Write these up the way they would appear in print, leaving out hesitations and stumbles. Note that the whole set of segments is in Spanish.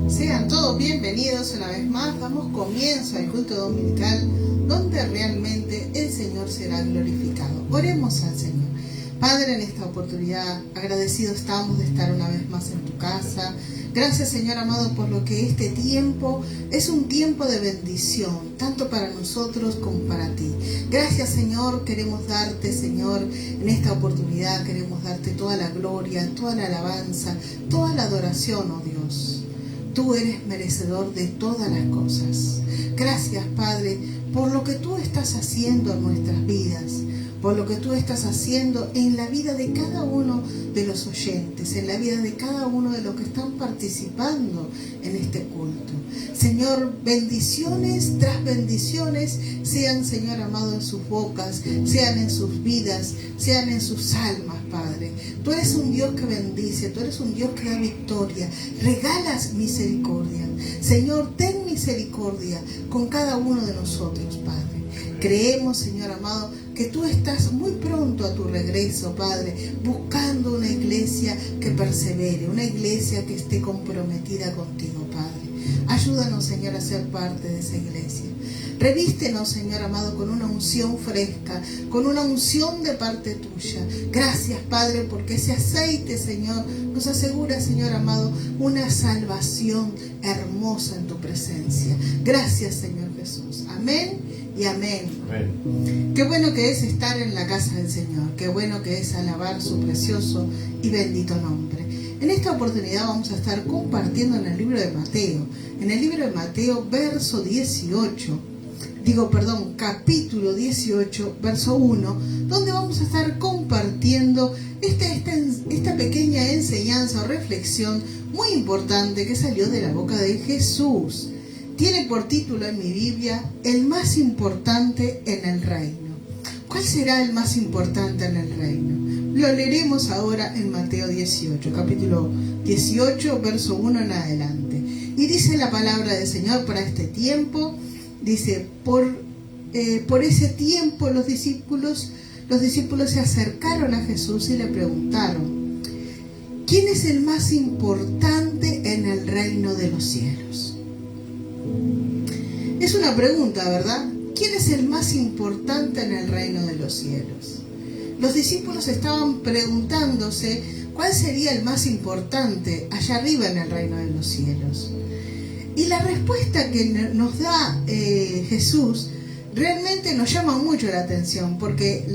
Sean todos bienvenidos una vez más. Damos comienzo al culto dominical donde realmente el Señor será glorificado. Oremos al Señor. Padre, en esta oportunidad agradecidos estamos de estar una vez más en tu casa. Gracias, Señor amado, por lo que este tiempo es un tiempo de bendición, tanto para nosotros como para ti. Gracias, Señor, queremos darte, Señor, en esta oportunidad queremos darte toda la gloria, toda la alabanza, toda la adoración, oh Dios. Tú eres merecedor de todas las cosas. Gracias, Padre, por lo que tú estás haciendo en nuestras vidas, por lo que tú estás haciendo en la vida de cada uno de los oyentes, en la vida de cada uno de los que están participando en este culto. Señor, bendiciones tras bendiciones sean, Señor amado, en sus bocas, sean en sus vidas, sean en sus almas, Padre. Tú eres un Dios que bendice, tú eres un Dios que da victoria, regalas misericordia. Señor, ten misericordia con cada uno de nosotros, Padre. Creemos, Señor amado, que tú estás muy pronto a tu regreso, Padre, buscando una iglesia que persevere, una iglesia que esté comprometida contigo, Padre. Ayúdanos, Señor, a ser parte de esa iglesia. Revístenos, Señor amado, con una unción fresca, con una unción de parte tuya. Gracias, Padre, porque ese aceite, Señor, nos asegura, Señor amado, una salvación hermosa en tu presencia. Gracias, Señor Jesús. Amén y amén. Amén. Qué bueno que es estar en la casa del Señor. Qué bueno que es alabar su precioso y bendito nombre. En esta oportunidad vamos a estar compartiendo en el libro de Mateo. En el libro de Mateo, capítulo 18, verso 1, donde vamos a estar compartiendo esta pequeña enseñanza o reflexión muy importante que salió de la boca de Jesús. Tiene por título en mi Biblia, el más importante en el reino. ¿Cuál será el más importante en el reino? Lo leeremos ahora en Mateo 18, capítulo 18, verso 1 en adelante. Y dice la palabra del Señor para este tiempo, dice, por ese tiempo los discípulos se acercaron a Jesús y le preguntaron, ¿quién es el más importante en el reino de los cielos? Es una pregunta, ¿verdad? ¿Quién es el más importante en el reino de los cielos? Los discípulos estaban preguntándose cuál sería el más importante allá arriba en el reino de los cielos. Y la respuesta que nos da Jesús realmente nos llama mucho la atención, porque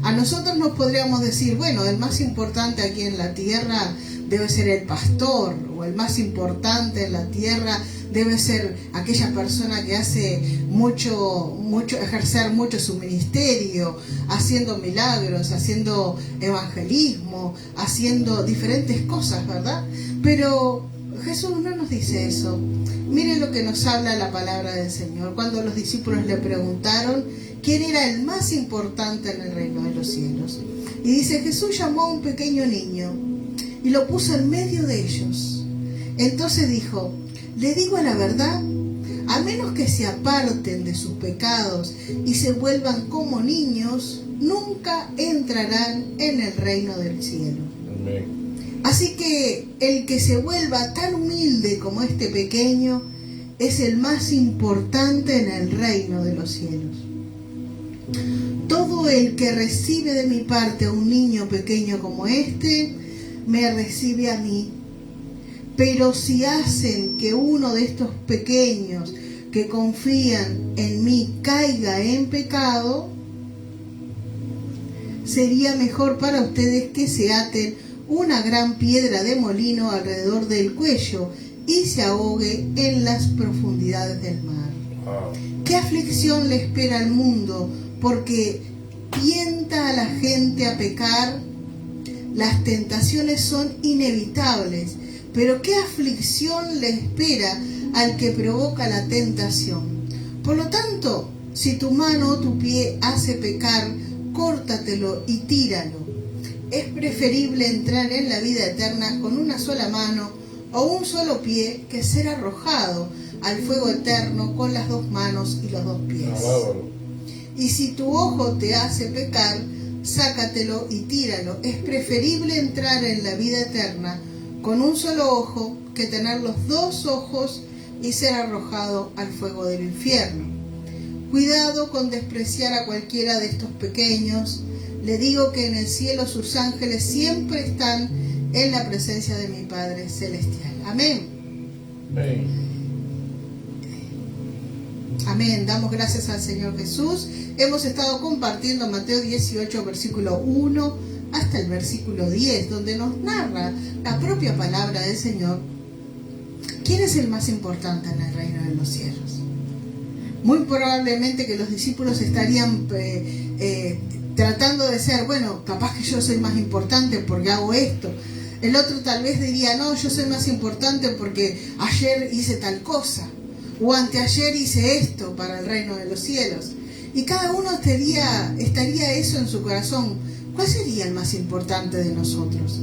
a nosotros nos podríamos decir, bueno, el más importante aquí en la tierra debe ser el pastor, o el más importante en la tierra debe ser aquella persona que hace ejercer mucho su ministerio, haciendo milagros, haciendo evangelismo, haciendo diferentes cosas, ¿verdad? Pero Jesús no nos dice eso. Miren lo que nos habla la palabra del Señor. Cuando los discípulos le preguntaron quién era el más importante en el reino de los cielos. Y dice, Jesús llamó a un pequeño niño y lo puso en medio de ellos. Entonces dijo, le digo la verdad, a menos que se aparten de sus pecados y se vuelvan como niños, nunca entrarán en el reino del cielo. Amén. Así que el que se vuelva tan humilde como este pequeño es el más importante en el reino de los cielos. Todo el que recibe de mi parte a un niño pequeño como este, me recibe a mí. Pero si hacen que uno de estos pequeños que confían en mí caiga en pecado, sería mejor para ustedes que se aten una gran piedra de molino alrededor del cuello y se ahogue en las profundidades del mar. ¿Qué aflicción le espera al mundo? Porque tienta a la gente a pecar. Las tentaciones son inevitables, pero ¿qué aflicción le espera al que provoca la tentación? Por lo tanto, si tu mano o tu pie hace pecar, córtatelo y tíralo. Es preferible entrar en la vida eterna con una sola mano o un solo pie que ser arrojado al fuego eterno con las dos manos y los dos pies. Y si tu ojo te hace pecar, sácatelo y tíralo. Es preferible entrar en la vida eterna con un solo ojo que tener los 2 ojos y ser arrojado al fuego del infierno. Cuidado con despreciar a cualquiera de estos pequeños. Le digo que en el cielo sus ángeles siempre están en la presencia de mi Padre Celestial. Amén. Amén. Amén. Damos gracias al Señor Jesús. Hemos estado compartiendo Mateo 18, versículo 1 hasta el versículo 10, donde nos narra la propia palabra del Señor. ¿Quién es el más importante en el reino de los cielos? Muy probablemente que los discípulos estarían tratando de ser, bueno, capaz que yo soy más importante porque hago esto. El otro tal vez diría, no, yo soy más importante porque ayer hice tal cosa. O anteayer hice esto para el reino de los cielos. Y cada uno estaría eso en su corazón. ¿Cuál sería el más importante de nosotros?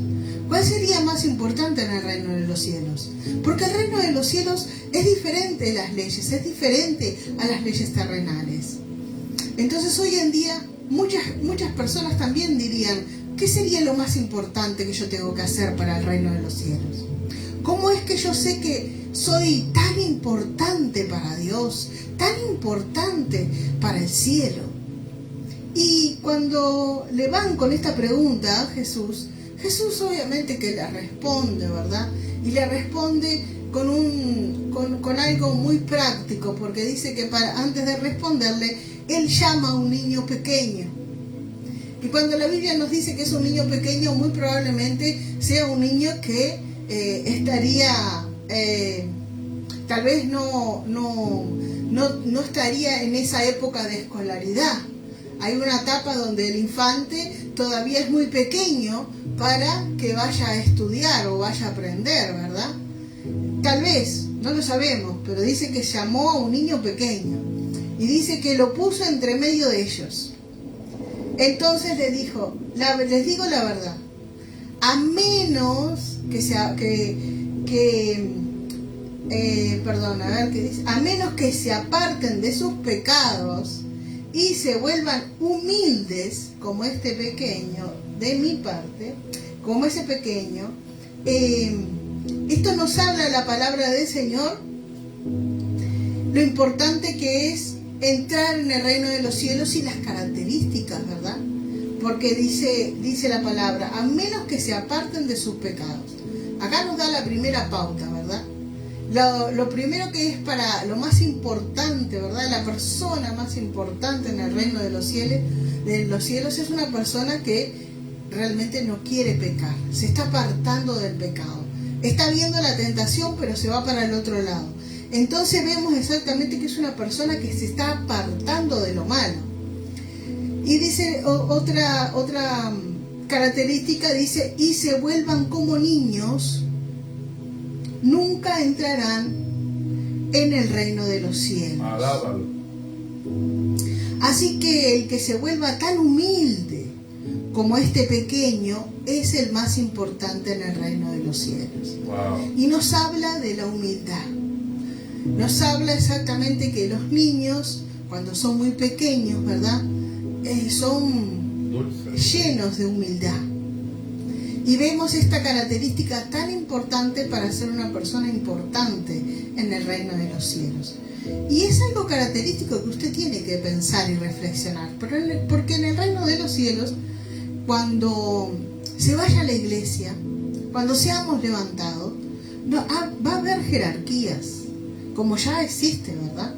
¿Cuál sería más importante en el reino de los cielos? Porque el reino de los cielos es diferente de las leyes, es diferente a las leyes terrenales. Entonces hoy en día muchas personas también dirían, ¿qué sería lo más importante que yo tengo que hacer para el reino de los cielos? ¿Cómo es que yo sé que soy tan importante para Dios, tan importante para el cielo? Y cuando le van con esta pregunta a Jesús obviamente que le responde, ¿verdad? Y le responde con algo muy práctico, porque dice que antes de responderle, él llama a un niño pequeño. Y cuando la Biblia nos dice que es un niño pequeño, muy probablemente sea un niño que estaría, tal vez no estaría en esa época de escolaridad. Hay una etapa donde el infante todavía es muy pequeño para que vaya a estudiar o vaya a aprender, ¿verdad? Tal vez, no lo sabemos, pero dice que llamó a un niño pequeño y dice que lo puso entre medio de ellos. Entonces le dijo, les digo la verdad, a menos a menos que se aparten de sus pecados y se vuelvan humildes como este pequeño, de mi parte, como ese pequeño, esto nos habla la palabra del Señor, lo importante que es entrar en el reino de los cielos y las características, ¿verdad? Porque dice la palabra, a menos que se aparten de sus pecados. Acá nos da la primera pauta, ¿verdad? Lo primero que es para lo más importante, ¿verdad? La persona más importante en el reino de los cielos es una persona que realmente no quiere pecar, se está apartando del pecado, está viendo la tentación pero se va para el otro lado. Entonces vemos exactamente que es una persona que se está apartando de lo malo. Y dice otra característica, dice, y se vuelvan como niños, nunca entrarán en el reino de los cielos. Alábalo. Así que el que se vuelva tan humilde como este pequeño es el más importante en el reino de los cielos. Wow. Y nos habla de la humildad. Nos habla exactamente que los niños, cuando son muy pequeños, ¿verdad? Son llenos de humildad. Y vemos esta característica tan importante para ser una persona importante en el reino de los cielos. Y es algo característico que usted tiene que pensar y reflexionar. Porque en el reino de los cielos, cuando se vaya a la iglesia, cuando seamos levantados, va a haber jerarquías, como ya existe, ¿verdad?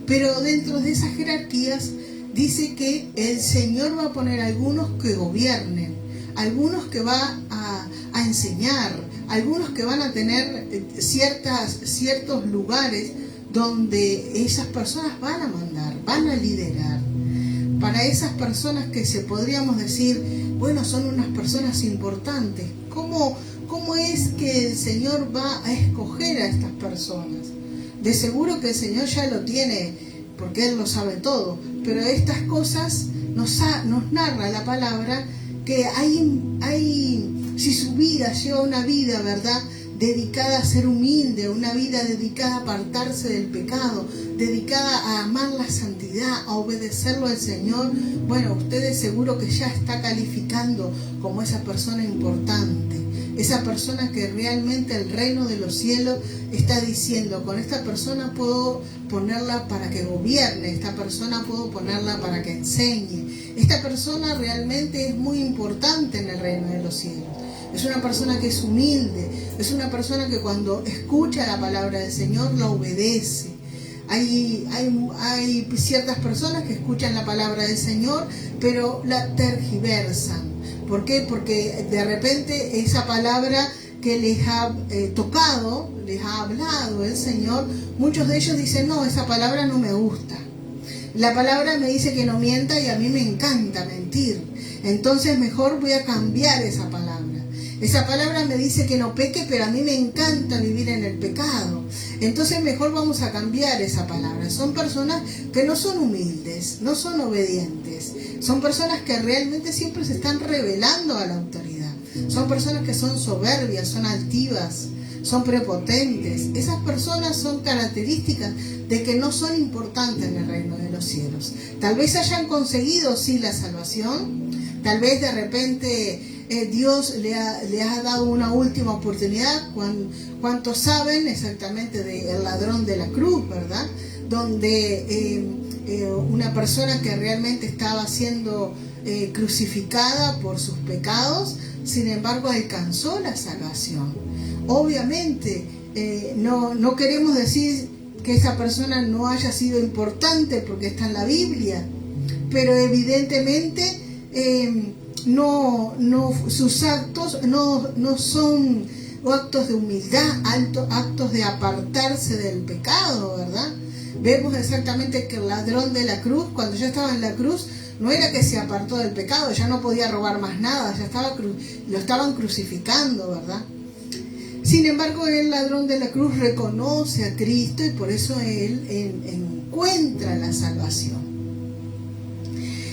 Pero dentro de esas jerarquías dice que el Señor va a poner algunos que gobiernen, algunos que va a enseñar, algunos que van a tener ciertos lugares donde esas personas van a mandar, van a liderar. Para esas personas que podríamos decir, bueno, son unas personas importantes, ¿cómo es que el Señor va a escoger a estas personas? De seguro que el Señor ya lo tiene, porque Él lo sabe todo, pero estas cosas nos narra la palabra que si su vida lleva una vida, ¿verdad?, dedicada a ser humilde, una vida dedicada a apartarse del pecado, dedicada a amar la santidad, a obedecerlo al Señor, bueno, usted de seguro que ya está calificando como esa persona importante. esa persona que realmente el reino de los cielos está diciendo, con esta persona puedo ponerla para que gobierne, esta persona puedo ponerla para que enseñe, esta persona realmente es muy importante en el reino de los cielos. Es una persona que es humilde, es una persona que cuando escucha la palabra del Señor la obedece. Hay ciertas personas que escuchan la palabra del Señor, pero la tergiversan. ¿Por qué? Porque de repente esa palabra que les ha tocado, les ha hablado el Señor, muchos de ellos dicen, no, esa palabra no me gusta. La palabra me dice que no mienta y a mí me encanta mentir. Entonces mejor voy a cambiar esa palabra. Esa palabra me dice que no peque, pero a mí me encanta vivir en el pecado. Entonces mejor vamos a cambiar esa palabra. Son personas que no son humildes, no son obedientes. Son personas que realmente siempre se están rebelando a la autoridad. Son personas que son soberbias, son altivas, son prepotentes. Esas personas son características de que no son importantes en el reino de los cielos. Tal vez hayan conseguido sí la salvación, tal vez de repente Dios le ha dado una última oportunidad. ¿Cuántos saben exactamente del ladrón de la cruz, verdad? Donde una persona que realmente estaba siendo crucificada por sus pecados, sin embargo alcanzó la salvación. Obviamente no queremos decir que esa persona no haya sido importante porque está en la Biblia, pero evidentemente sus actos no son actos de humildad, actos de apartarse del pecado, ¿verdad? Vemos exactamente que el ladrón de la cruz, cuando ya estaba en la cruz, no era que se apartó del pecado, ya no podía robar más nada, lo estaban crucificando, ¿verdad? Sin embargo, el ladrón de la cruz reconoce a Cristo y por eso él encuentra la salvación.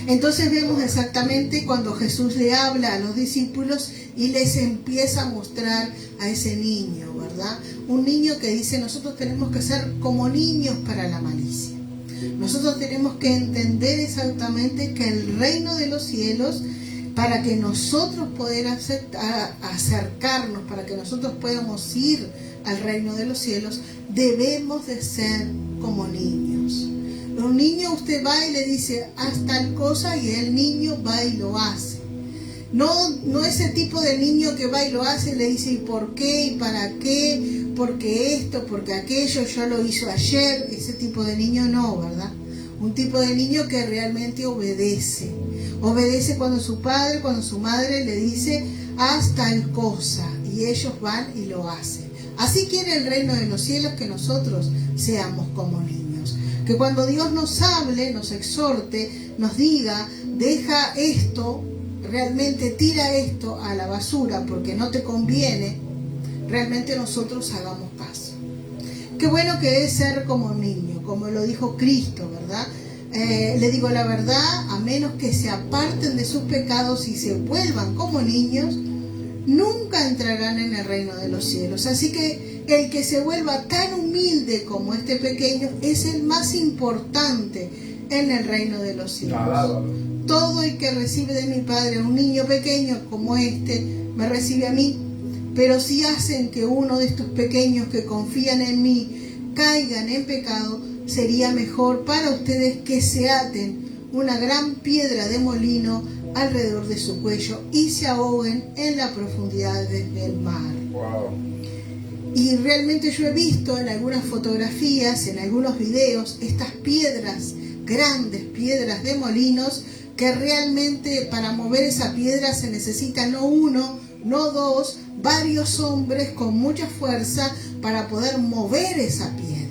Entonces vemos exactamente cuando Jesús le habla a los discípulos y les empieza a mostrar a ese niño, ¿verdad? Un niño que dice, nosotros tenemos que ser como niños para la malicia. Nosotros tenemos que entender exactamente que el reino de los cielos, para que nosotros podamos acercarnos, para que nosotros podamos ir al reino de los cielos, debemos de ser como niños. Un niño, usted va y le dice, haz tal cosa, y el niño va y lo hace. No ese tipo de niño que va y lo hace y le dice, ¿y por qué? ¿Y para qué? ¿Porque esto? ¿Porque aquello? Yo lo hizo ayer. Ese tipo de niño no, ¿verdad? Un tipo de niño que realmente obedece. Obedece cuando su padre, cuando su madre le dice, haz tal cosa. Y ellos van y lo hacen. Así quiere el reino de los cielos que nosotros seamos como niños. Que cuando Dios nos hable, nos exhorte, nos diga, deja esto, realmente tira esto a la basura porque no te conviene, realmente nosotros hagamos caso. Qué bueno que es ser como un niño, como lo dijo Cristo, ¿verdad? Le digo la verdad, a menos que se aparten de sus pecados y se vuelvan como niños, nunca entrarán en el reino de los cielos. Así que el que se vuelva tan humilde como este pequeño es el más importante en el reino de los cielos. Todo el que recibe de mi Padre un niño pequeño como este, me recibe a mí. Pero si hacen que uno de estos pequeños que confían en mí caigan en pecado, sería mejor para ustedes que se aten una gran piedra de molino alrededor de su cuello y se ahoguen en la profundidad del mar. Wow. Y realmente yo he visto en algunas fotografías, en algunos videos, estas piedras, grandes piedras de molinos, que realmente para mover esa piedra se necesita no uno, no dos, varios hombres con mucha fuerza para poder mover esa piedra.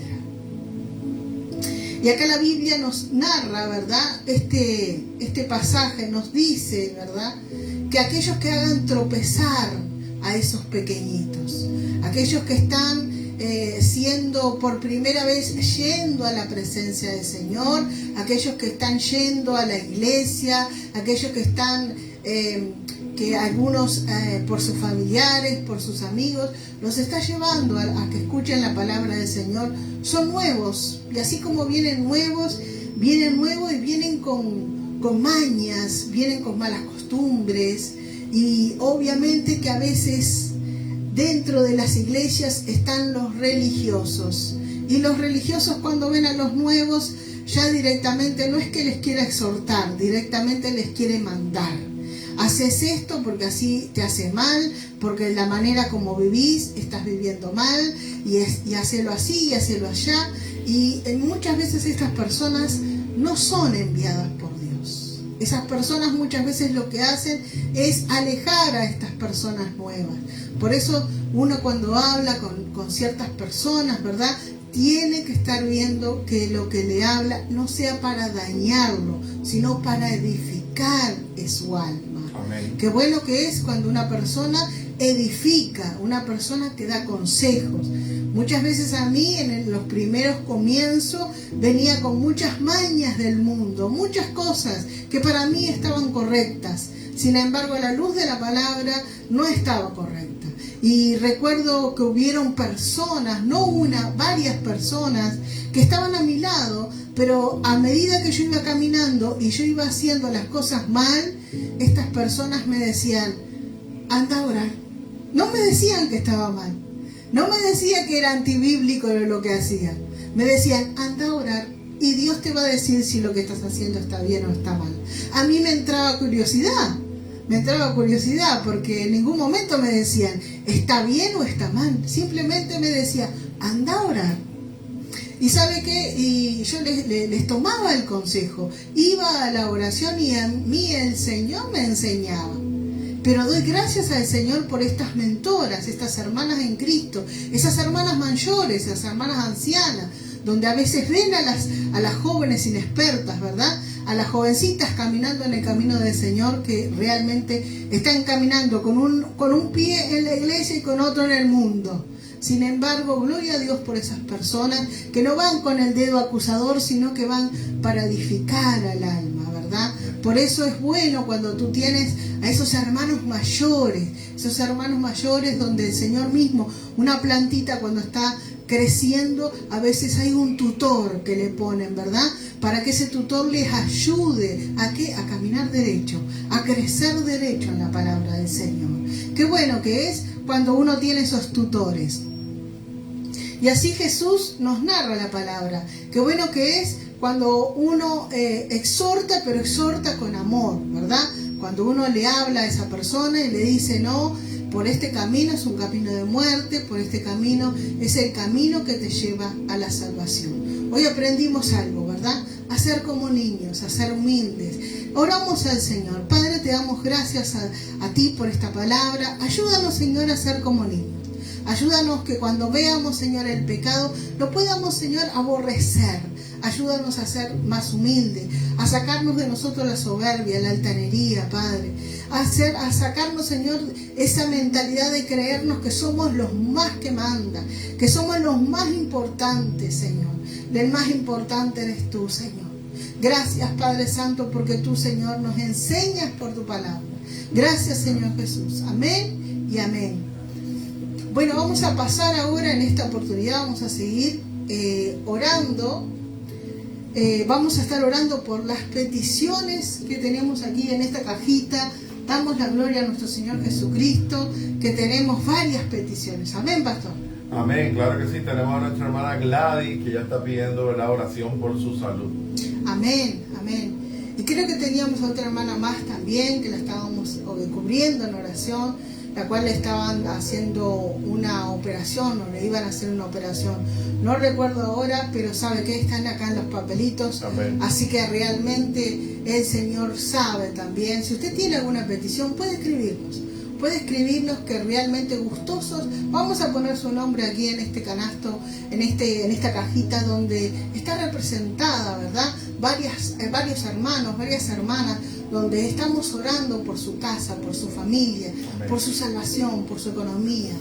Y acá la Biblia nos narra, ¿verdad? Este pasaje nos dice, ¿verdad? Que aquellos que hagan tropezar a esos pequeñitos, aquellos que están siendo por primera vez yendo a la presencia del Señor, aquellos que están yendo a la iglesia, aquellos que están, que algunos por sus familiares, por sus amigos, los está llevando a que escuchen la palabra del Señor, son nuevos. Y así como vienen nuevos y vienen con mañas, vienen con malas costumbres. Y obviamente que a veces dentro de las iglesias están los religiosos. Y los religiosos, cuando ven a los nuevos, ya directamente no es que les quiera exhortar, directamente les quiere mandar. Haces esto porque así te hace mal, porque la manera como vivís, estás viviendo mal, y hacelo así, y hacelo allá. Y muchas veces estas personas no son enviadas por Dios. Esas personas muchas veces lo que hacen es alejar a estas personas nuevas. Por eso uno cuando habla con ciertas personas, ¿verdad?, tiene que estar viendo que lo que le habla no sea para dañarlo, sino para edificar su alma. Amén. Qué bueno que es cuando una persona edifica, una persona que da consejos. Muchas veces a mí en los primeros comienzos venía con muchas mañas del mundo, muchas cosas que para mí estaban correctas. Sin embargo, la luz de la palabra no estaba correcta. Y recuerdo que hubieron personas, no una, varias personas que estaban a mi lado, pero a medida que yo iba caminando y yo iba haciendo las cosas mal, estas personas me decían, anda a orar. No me decían que estaba mal, no me decían que era antibíblico lo que hacía. Me decían, anda a orar y Dios te va a decir si lo que estás haciendo está bien o está mal. A mí me entraba curiosidad. Porque en ningún momento me decían, ¿está bien o está mal? Simplemente me decía, anda a orar. ¿Y sabe qué? Y yo les tomaba el consejo. Iba a la oración y a mí el Señor me enseñaba. Pero doy gracias al Señor por estas mentoras, estas hermanas en Cristo, esas hermanas mayores, esas hermanas ancianas, donde a veces ven a las jóvenes inexpertas, ¿verdad?, a las jovencitas caminando en el camino del Señor, que realmente están caminando con un pie en la iglesia y con otro en el mundo. Sin embargo, gloria a Dios por esas personas que no van con el dedo acusador, sino que van para edificar al alma, ¿verdad? Por eso es bueno cuando tú tienes a esos hermanos mayores donde el Señor mismo, una plantita cuando está creciendo, a veces hay un tutor que le ponen, ¿verdad?, para que ese tutor les ayude a caminar derecho, a crecer derecho en la palabra del Señor. Qué bueno que es cuando uno tiene esos tutores. Y así Jesús nos narra la palabra. Qué bueno que es cuando uno exhorta, pero exhorta con amor, ¿verdad? Cuando uno le habla a esa persona y le dice, no, por este camino es un camino de muerte, por este camino es el camino que te lleva a la salvación. Hoy aprendimos algo, ¿verdad? A ser como niños, a ser humildes. Oramos al Señor. Padre, te damos gracias a ti por esta palabra. Ayúdanos, Señor, a ser como niños. Ayúdanos que cuando veamos, Señor, el pecado, lo podamos, Señor, aborrecer. Ayúdanos a ser más humildes, a sacarnos de nosotros la soberbia, la altanería, Padre. A sacarnos, Señor, esa mentalidad de creernos que somos los más que mandan, que somos los más importantes, Señor. El más importante eres tú, Señor. Gracias, Padre Santo, porque tú, Señor, nos enseñas por tu palabra. Gracias, Señor Jesús. Amén y amén. Bueno, vamos a pasar ahora en esta oportunidad, vamos a seguir orando. Vamos a estar orando por las peticiones que tenemos aquí en esta cajita. Damos la gloria a nuestro Señor Jesucristo, que tenemos varias peticiones. Amén, pastor. Amén, claro que sí. Tenemos a nuestra hermana Gladys, que ya está pidiendo la oración por su salud. Amén, amén. Y creo que teníamos a otra hermana más también, que la estábamos cubriendo en oración, la cual le estaban haciendo una operación, o le iban a hacer una operación. No recuerdo ahora, pero sabe que están acá en los papelitos. Amén. Así que realmente el Señor sabe también. Si usted tiene alguna petición, puede escribirnos, que realmente gustosos vamos a poner su nombre aquí en este canasto, en esta cajita donde está representada, ¿verdad?, varios hermanos, varias hermanas, donde estamos orando por su casa, por su familia, amén, por su salvación, por su economía,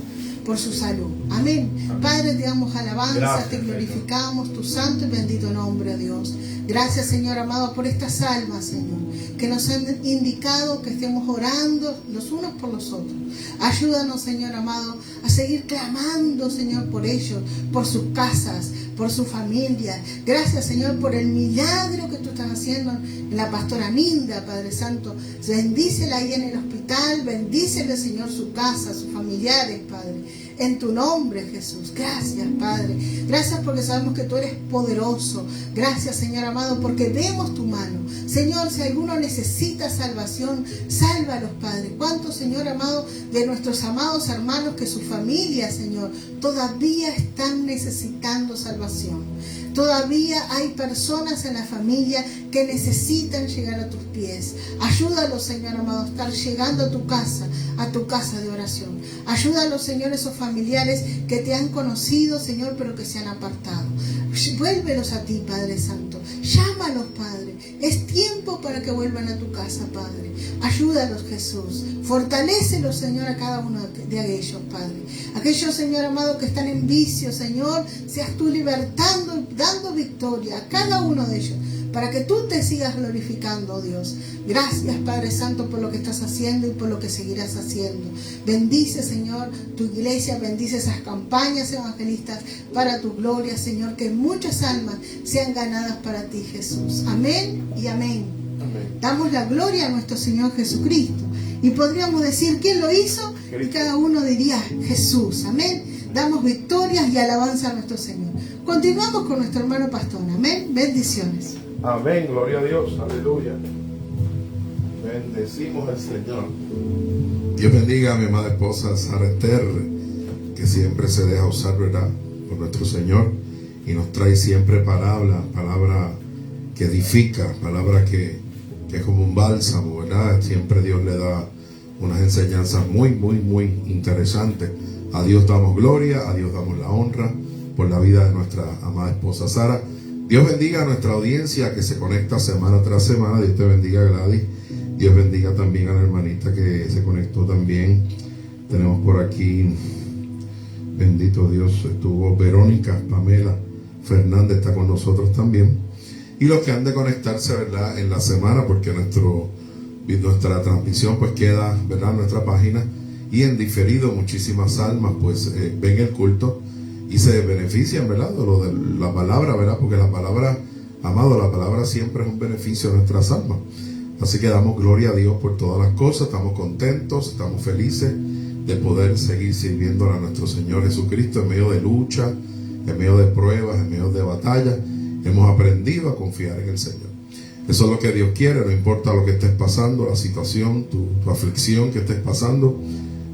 por su salud. Amén. Amén. Padre, te damos alabanza, gracias, te glorificamos, Señor, tu santo y bendito nombre, Dios. Gracias, Señor amado, por estas almas, Señor, que nos han indicado que estemos orando los unos por los otros. Ayúdanos, Señor amado, a seguir clamando, Señor, por ellos, por sus casas, por su familia. Gracias, Señor, por el milagro que tú estás haciendo en la pastora Minda, Padre Santo. Bendícela ahí en el hospital, bendícele, Señor, su casa, sus familiares, Padre. En tu nombre, Jesús. Gracias, Padre. Gracias porque sabemos que tú eres poderoso. Gracias, Señor amado, porque vemos tu mano. Señor, si alguno necesita salvación, sálvalos, Padre. ¿Cuántos, Señor amado, de nuestros amados hermanos que su familia, Señor, todavía están necesitando salvación? Todavía hay personas en la familia que necesitan llegar a tus pies. Ayúdalos, Señor amado, a estar llegando a tu casa de oración. Ayúdalos, Señor, esos familiares que te han conocido, Señor, pero que se han apartado. Vuélvelos a ti, Padre Santo. Llámalos, Padre. Es tiempo para que vuelvan a tu casa, Padre. Ayúdalos, Jesús. Fortalécelos, Señor, a cada uno de ellos, Padre. Aquellos, Señor amado, que están en vicio, Señor, seas tú libertando y dando victoria a cada uno de ellos, para que tú te sigas glorificando, oh Dios. Gracias, Padre Santo, por lo que estás haciendo y por lo que seguirás haciendo. Bendice, Señor, tu iglesia, bendice esas campañas evangelistas para tu gloria, Señor, que muchas almas sean ganadas para ti, Jesús. Amén y amén. Amén. Damos la gloria a nuestro Señor Jesucristo. Y podríamos decir, ¿quién lo hizo? Y cada uno diría, Jesús. Amén. Damos victorias y alabanza a nuestro Señor. Continuamos con nuestro hermano pastor. Amén. Bendiciones. Amén, gloria a Dios, aleluya. Bendecimos al Señor. Dios bendiga a mi amada esposa Sara Esther, que siempre se deja usar, ¿verdad?, por nuestro Señor, y nos trae siempre palabra que edifica, palabra que es como un bálsamo, ¿verdad? Siempre Dios le da unas enseñanzas muy interesantes. A Dios damos gloria, a Dios damos la honra por la vida de nuestra amada esposa Sara. Dios bendiga a nuestra audiencia que se conecta semana tras semana. Dios te bendiga, Gladys. Dios bendiga también a la hermanita que se conectó también. Tenemos por aquí, bendito Dios, estuvo Verónica Pamela Fernández, está con nosotros también. Y los que han de conectarse, ¿verdad?, en la semana, porque nuestra transmisión pues queda, ¿verdad?, en nuestra página. Y en diferido muchísimas almas pues ven el culto y se benefician, ¿verdad?, de lo de la palabra, ¿verdad? Porque la palabra, amado, la palabra siempre es un beneficio a nuestras almas. Así que damos gloria a Dios por todas las cosas, estamos contentos, estamos felices de poder seguir sirviendo a nuestro Señor Jesucristo en medio de lucha, en medio de pruebas, en medio de batallas. Hemos aprendido a confiar en el Señor. Eso es lo que Dios quiere, no importa lo que estés pasando, la situación, tu aflicción que estés pasando.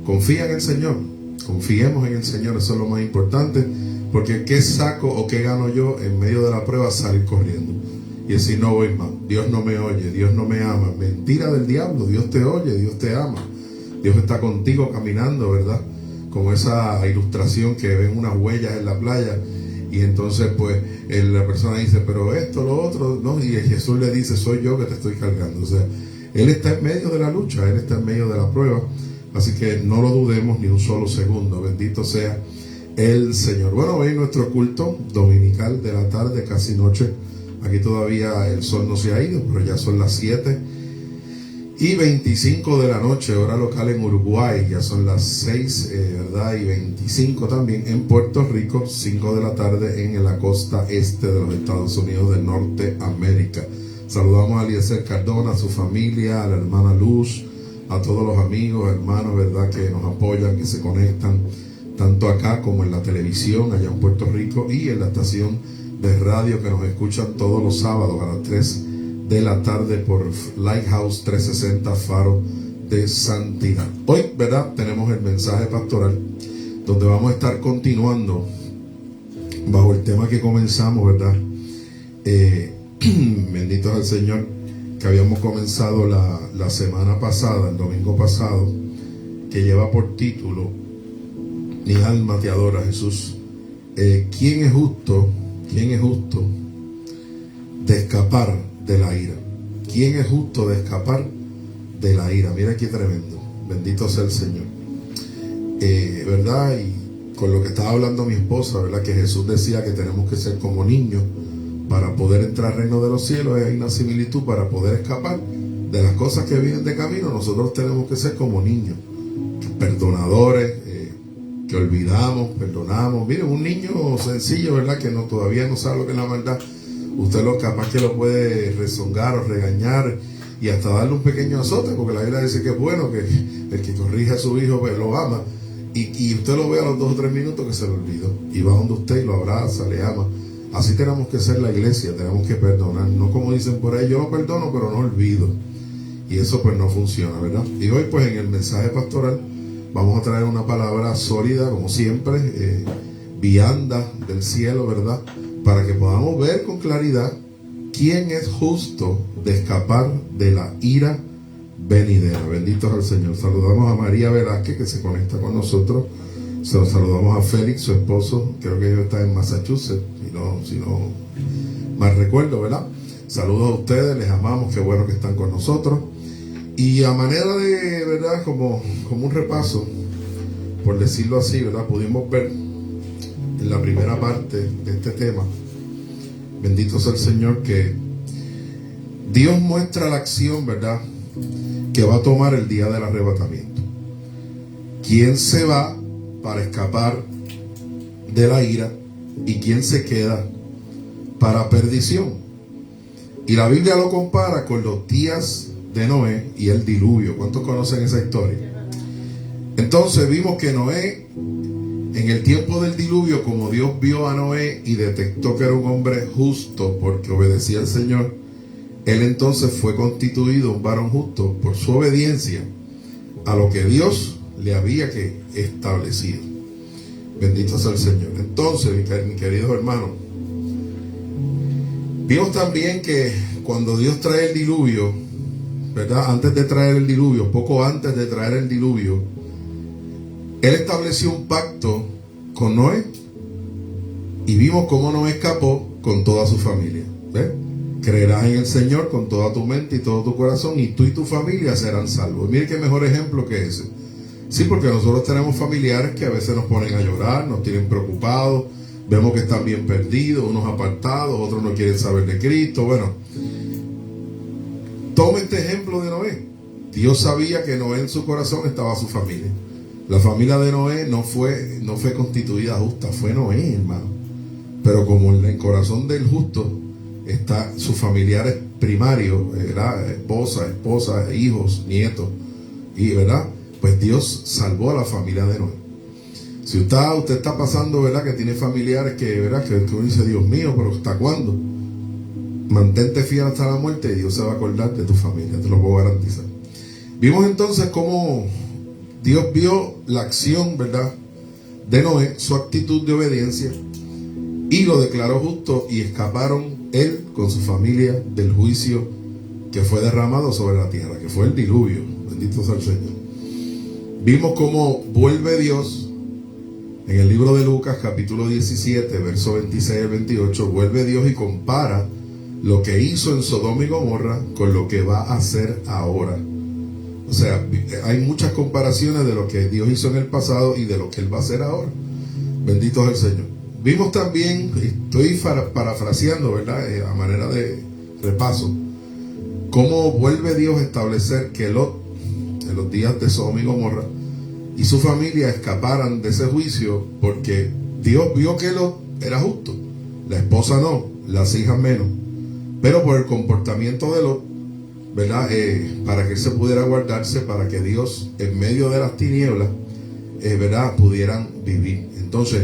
Confía en el Señor, confiemos en el Señor, eso es lo más importante, porque ¿qué saco o qué gano yo en medio de la prueba? Salir corriendo y decir, no voy más, Dios no me oye, Dios no me ama. Mentira del diablo, Dios te oye, Dios te ama, Dios está contigo caminando, ¿verdad? Como esa ilustración que ven unas huellas en la playa y entonces pues la persona dice, pero esto, lo otro, no, y Jesús le dice, soy yo que te estoy cargando. O sea, Él está en medio de la lucha, Él está en medio de la prueba. Así que no lo dudemos ni un solo segundo. Bendito sea el Señor. Bueno, hoy nuestro culto dominical de la tarde, casi noche. Aquí todavía el sol no se ha ido, pero ya son las 7:25 de la noche, hora local en Uruguay. Ya son las 6, ¿verdad? Y 25 también en Puerto Rico, 5 de la tarde en la costa este de los Estados Unidos de Norteamérica. Saludamos a Eliezer Cardona, a su familia, a la hermana Luz, a todos los amigos, hermanos, ¿verdad?, que nos apoyan, que se conectan tanto acá como en la televisión allá en Puerto Rico y en la estación de radio que nos escuchan todos los sábados a las 3 de la tarde por Lighthouse 360 Faro de Santidad. Hoy, ¿verdad?, tenemos el mensaje pastoral donde vamos a estar continuando bajo el tema que comenzamos, ¿verdad? Bendito es el Señor, que habíamos comenzado la semana pasada, el domingo pasado, que lleva por título Mi alma te adora, Jesús. ¿Quién es justo de escapar de la ira? ¿Quién es justo de escapar de la ira? Mira qué tremendo. Bendito sea el Señor. ¿Verdad? Y con lo que estaba hablando mi esposa, ¿verdad?, que Jesús decía que tenemos que ser como niños para poder entrar al reino de los cielos. Hay una similitud: para poder escapar de las cosas que vienen de camino, nosotros tenemos que ser como niños, perdonadores, que olvidamos, perdonamos. Miren, un niño sencillo, ¿verdad? Que todavía no sabe lo que es la maldad. Usted capaz que lo puede rezongar o regañar y hasta darle un pequeño azote, porque la Biblia dice que es bueno que el que corrige a su hijo pues, lo ama. Y usted lo ve a los 2 o 3 minutos que se lo olvidó. Y va donde usted y lo abraza, le ama. Así tenemos que ser la iglesia, tenemos que perdonar. No como dicen por ahí, yo lo perdono, pero no olvido. Y eso pues no funciona, ¿verdad? Y hoy pues en el mensaje pastoral vamos a traer una palabra sólida, como siempre, vianda del cielo, ¿verdad? Para que podamos ver con claridad quién es justo de escapar de la ira venidera. Bendito es el Señor. Saludamos a María Velázquez, que se conecta con nosotros. Saludamos a Félix, su esposo. Creo que ellos están en Massachusetts, si no mal recuerdo, ¿verdad? Saludos a ustedes, les amamos, qué bueno que están con nosotros. Y a manera de, ¿verdad? Como un repaso, por decirlo así, ¿verdad? Pudimos ver en la primera parte de este tema, bendito sea el Señor, que Dios muestra la acción, ¿verdad?, que va a tomar el día del arrebatamiento. ¿Quién se va para escapar de la ira y quién se queda para perdición? Y la Biblia lo compara con los días de Noé y el diluvio. ¿Cuántos conocen esa historia? Entonces vimos que Noé, en el tiempo del diluvio, como Dios vio a Noé y detectó que era un hombre justo porque obedecía al Señor, él entonces fue constituido un varón justo por su obediencia a lo que Dios le había que establecido. Bendito sea el Señor. Entonces, mi queridos hermanos, vimos también que cuando Dios trae el diluvio, ¿verdad? Antes de traer el diluvio, poco antes de traer el diluvio, Él estableció un pacto con Noé y vimos cómo Noé escapó con toda su familia. ¿Ves? Creerás en el Señor con toda tu mente y todo tu corazón y tú y tu familia serán salvos. Mire qué mejor ejemplo que ese. Sí, porque nosotros tenemos familiares que a veces nos ponen a llorar, nos tienen preocupados, vemos que están bien perdidos, unos apartados, otros no quieren saber de Cristo. Bueno, toma este ejemplo de Noé. Dios sabía que Noé en su corazón estaba su familia. La familia de Noé no fue constituida justa, fue Noé, hermano. Pero como en el corazón del justo está sus familiares primarios, ¿verdad? Esposa, hijos, nietos, y ¿verdad? Pues Dios salvó a la familia de Noé. Si usted está pasando, ¿verdad?, que tiene familiares que, ¿verdad?, que uno dice, Dios mío, pero ¿hasta cuándo? Mantente fiel hasta la muerte y Dios se va a acordar de tu familia, te lo puedo garantizar. Vimos entonces cómo Dios vio la acción, ¿verdad?, de Noé, su actitud de obediencia, y lo declaró justo, y escaparon él con su familia del juicio que fue derramado sobre la tierra, que fue el diluvio. Bendito sea el Señor. Vimos cómo vuelve Dios en el libro de Lucas, capítulo 17, verso 26 al 28, vuelve Dios y compara lo que hizo en Sodoma y Gomorra con lo que va a hacer ahora. O sea, hay muchas comparaciones de lo que Dios hizo en el pasado y de lo que Él va a hacer ahora. Bendito es el Señor. Vimos también, estoy parafraseando, ¿verdad?, a manera de repaso, cómo vuelve Dios a establecer que Lot, en los días de Sodoma y Gomorra, y su familia escaparan de ese juicio porque Dios vio que Lot era justo, la esposa no, las hijas menos, pero por el comportamiento de Lot, ¿verdad?, para que él se pudiera guardarse, para que Dios en medio de las tinieblas, ¿verdad?, pudieran vivir. Entonces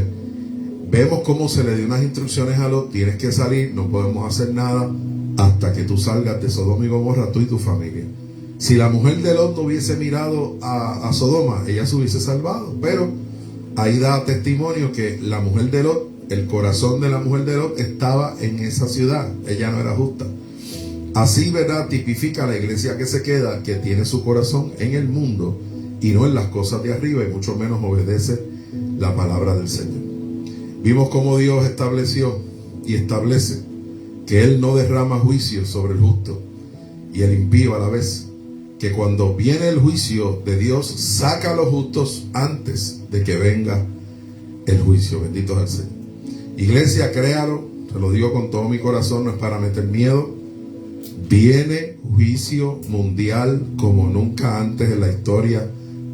vemos cómo se le dio unas instrucciones a Lot: tienes que salir, no podemos hacer nada hasta que tú salgas de Sodoma y Gomorra, tú y tu familia. Si la mujer de Lot no hubiese mirado a Sodoma, ella se hubiese salvado. Pero ahí da testimonio que la mujer de Lot, el corazón de la mujer de Lot estaba en esa ciudad. Ella no era justa. Así, ¿verdad?, tipifica la iglesia que se queda, que tiene su corazón en el mundo y no en las cosas de arriba, y mucho menos obedece la palabra del Señor. Vimos cómo Dios estableció y establece que Él no derrama juicio sobre el justo y el impío a la vez, que cuando viene el juicio de Dios, saca a los justos antes de que venga el juicio. Bendito es el Señor. Iglesia, créalo, te lo digo con todo mi corazón, no es para meter miedo. Viene juicio mundial como nunca antes en la historia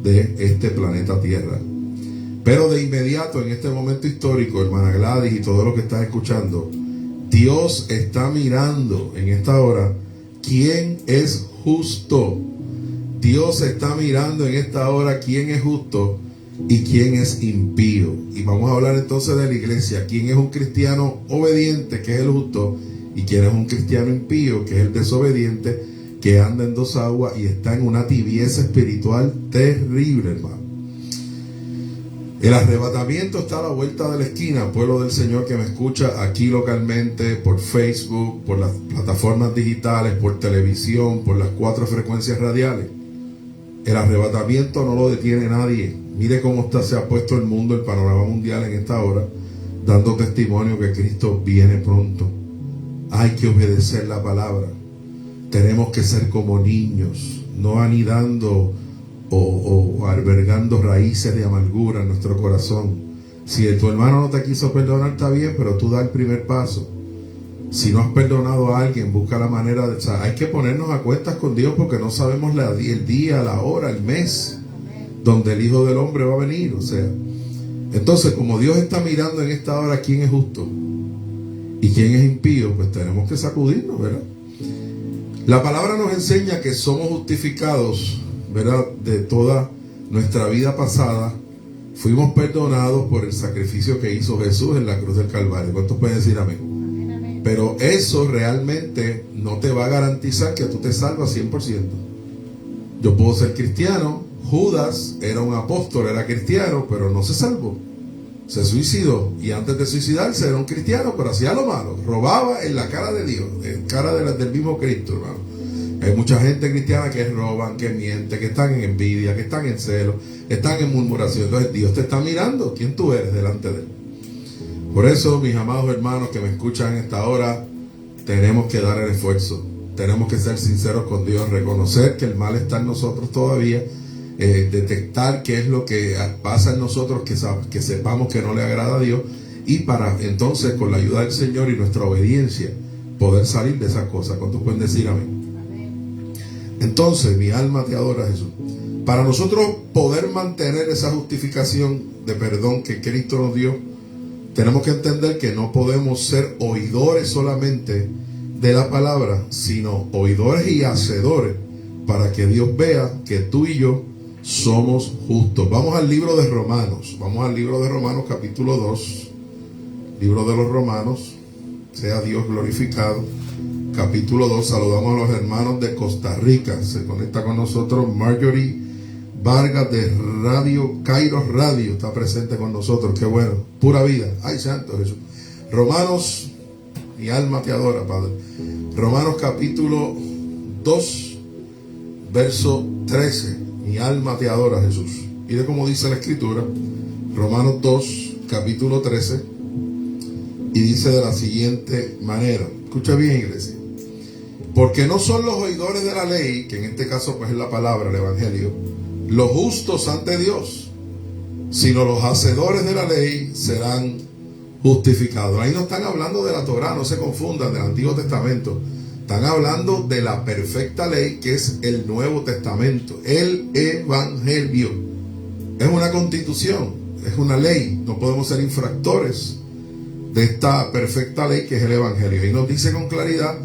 de este planeta Tierra. Pero de inmediato, en este momento histórico, hermana Gladys y todo lo que estás escuchando, Dios está mirando en esta hora quién es justo. Dios está mirando en esta hora quién es justo y quién es impío. Y vamos a hablar entonces de la iglesia. Quién es un cristiano obediente, que es el justo, y quién es un cristiano impío, que es el desobediente, que anda en dos aguas y está en una tibieza espiritual terrible, hermano. El arrebatamiento está a la vuelta de la esquina, pueblo del Señor que me escucha aquí localmente, por Facebook, por las plataformas digitales, por televisión, por las 4 frecuencias radiales. El arrebatamiento no lo detiene nadie. Mire cómo se ha puesto el mundo, el panorama mundial en esta hora, dando testimonio que Cristo viene pronto. Hay que obedecer la palabra. Tenemos que ser como niños, no anidando o albergando raíces de amargura en nuestro corazón. Si tu hermano no te quiso perdonar, está bien, pero tú da el primer paso. Si no has perdonado a alguien, busca la manera de... O sea, hay que ponernos a cuentas con Dios, porque no sabemos el día, la hora, el mes donde el Hijo del Hombre va a venir. O sea, entonces, como Dios está mirando en esta hora quién es justo y quién es impío, pues tenemos que sacudirnos, ¿verdad? La palabra nos enseña que somos justificados, ¿verdad? De toda nuestra vida pasada. Fuimos perdonados por el sacrificio que hizo Jesús en la cruz del Calvario. ¿Cuántos pueden decir amén? Pero eso realmente no te va a garantizar que tú te salvas 100%. Yo puedo ser cristiano. Judas era un apóstol, era cristiano, pero no se salvó. Se suicidó, y antes de suicidarse era un cristiano, pero hacía lo malo. Robaba en la cara de Dios, en cara del mismo Cristo, hermano. Hay mucha gente cristiana que roban, que miente, que están en envidia, que están en celo, están en murmuración. Entonces Dios te está mirando quién tú eres delante de Él. Por eso, mis amados hermanos que me escuchan en esta hora, tenemos que dar el esfuerzo. Tenemos que ser sinceros con Dios, reconocer que el mal está en nosotros todavía, detectar qué es lo que pasa en nosotros, que sepamos que no le agrada a Dios, y para entonces, con la ayuda del Señor y nuestra obediencia, poder salir de esas cosas. ¿Cuántos pueden decir amén? Entonces, mi alma te adora, Jesús. Para nosotros poder mantener esa justificación de perdón que Cristo nos dio, tenemos que entender que no podemos ser oidores solamente de la palabra, sino oidores y hacedores, para que Dios vea que tú y yo somos justos. Vamos al libro de Romanos. Vamos al libro de Romanos, capítulo 2. Libro de los Romanos. Sea Dios glorificado. Capítulo 2. Saludamos a los hermanos de Costa Rica. Se conecta con nosotros Marjorie Vargas de Radio Kairos Radio. Está presente con nosotros. Qué bueno. Pura vida. Ay, santo Jesús. Romanos, mi alma te adora, Padre. Romanos capítulo 2, verso 13. Mi alma te adora, Jesús. Mire cómo dice la Escritura. Romanos 2, capítulo 13. Y dice de la siguiente manera. Escucha bien, iglesia. Porque no son los oidores de la ley, que en este caso pues es la palabra, el evangelio, los justos ante Dios, sino los hacedores de la ley serán justificados. Ahí no están hablando de la Torá, no se confundan, del Antiguo Testamento. Están hablando de la perfecta ley, que es el Nuevo Testamento, el evangelio. Es una constitución, es una ley. No podemos ser infractores de esta perfecta ley que es el evangelio. Y nos dice con claridad: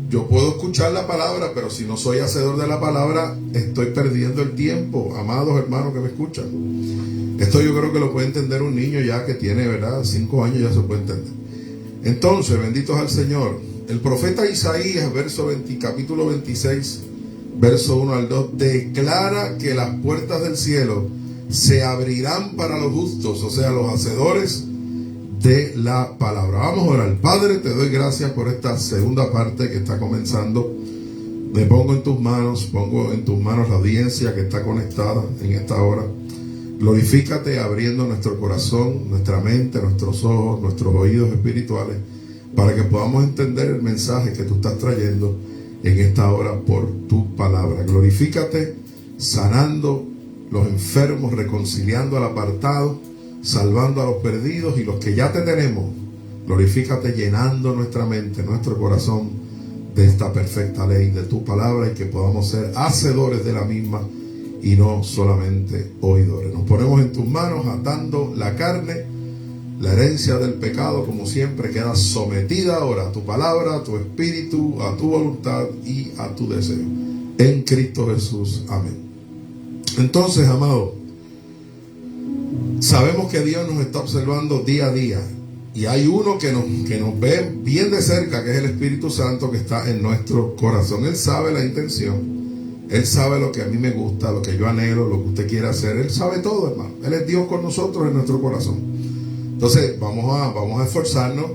yo puedo escuchar la palabra, pero si no soy hacedor de la palabra, estoy perdiendo el tiempo. Amados hermanos que me escuchan, esto yo creo que lo puede entender un niño ya que tiene, ¿verdad?, 5 años, ya se puede entender. Entonces, benditos al Señor. El profeta Isaías, capítulo 26, verso 1 al 2, declara que las puertas del cielo se abrirán para los justos, o sea, los hacedores de la palabra. Vamos a orar. Padre, te doy gracias por esta segunda parte que está comenzando. Me pongo en tus manos la audiencia que está conectada en esta hora. Glorifícate abriendo nuestro corazón, nuestra mente, nuestros ojos, nuestros oídos espirituales, para que podamos entender el mensaje que tú estás trayendo en esta hora por tu palabra. Glorifícate sanando los enfermos, reconciliando al apartado, salvando a los perdidos y los que ya te tenemos. Glorifícate llenando nuestra mente, nuestro corazón de esta perfecta ley de tu palabra, y que podamos ser hacedores de la misma y no solamente oidores. Nos ponemos en tus manos atando la carne. La herencia del pecado, como siempre, queda sometida ahora a tu palabra, a tu espíritu, a tu voluntad y a tu deseo. En Cristo Jesús. Amén. Entonces, amado, sabemos que Dios nos está observando día a día. Y hay uno que nos ve bien de cerca, que es el Espíritu Santo que está en nuestro corazón. Él sabe la intención. Él sabe lo que a mí me gusta, lo que yo anhelo, lo que usted quiere hacer. Él sabe todo, hermano. Él es Dios con nosotros en nuestro corazón. Entonces vamos a esforzarnos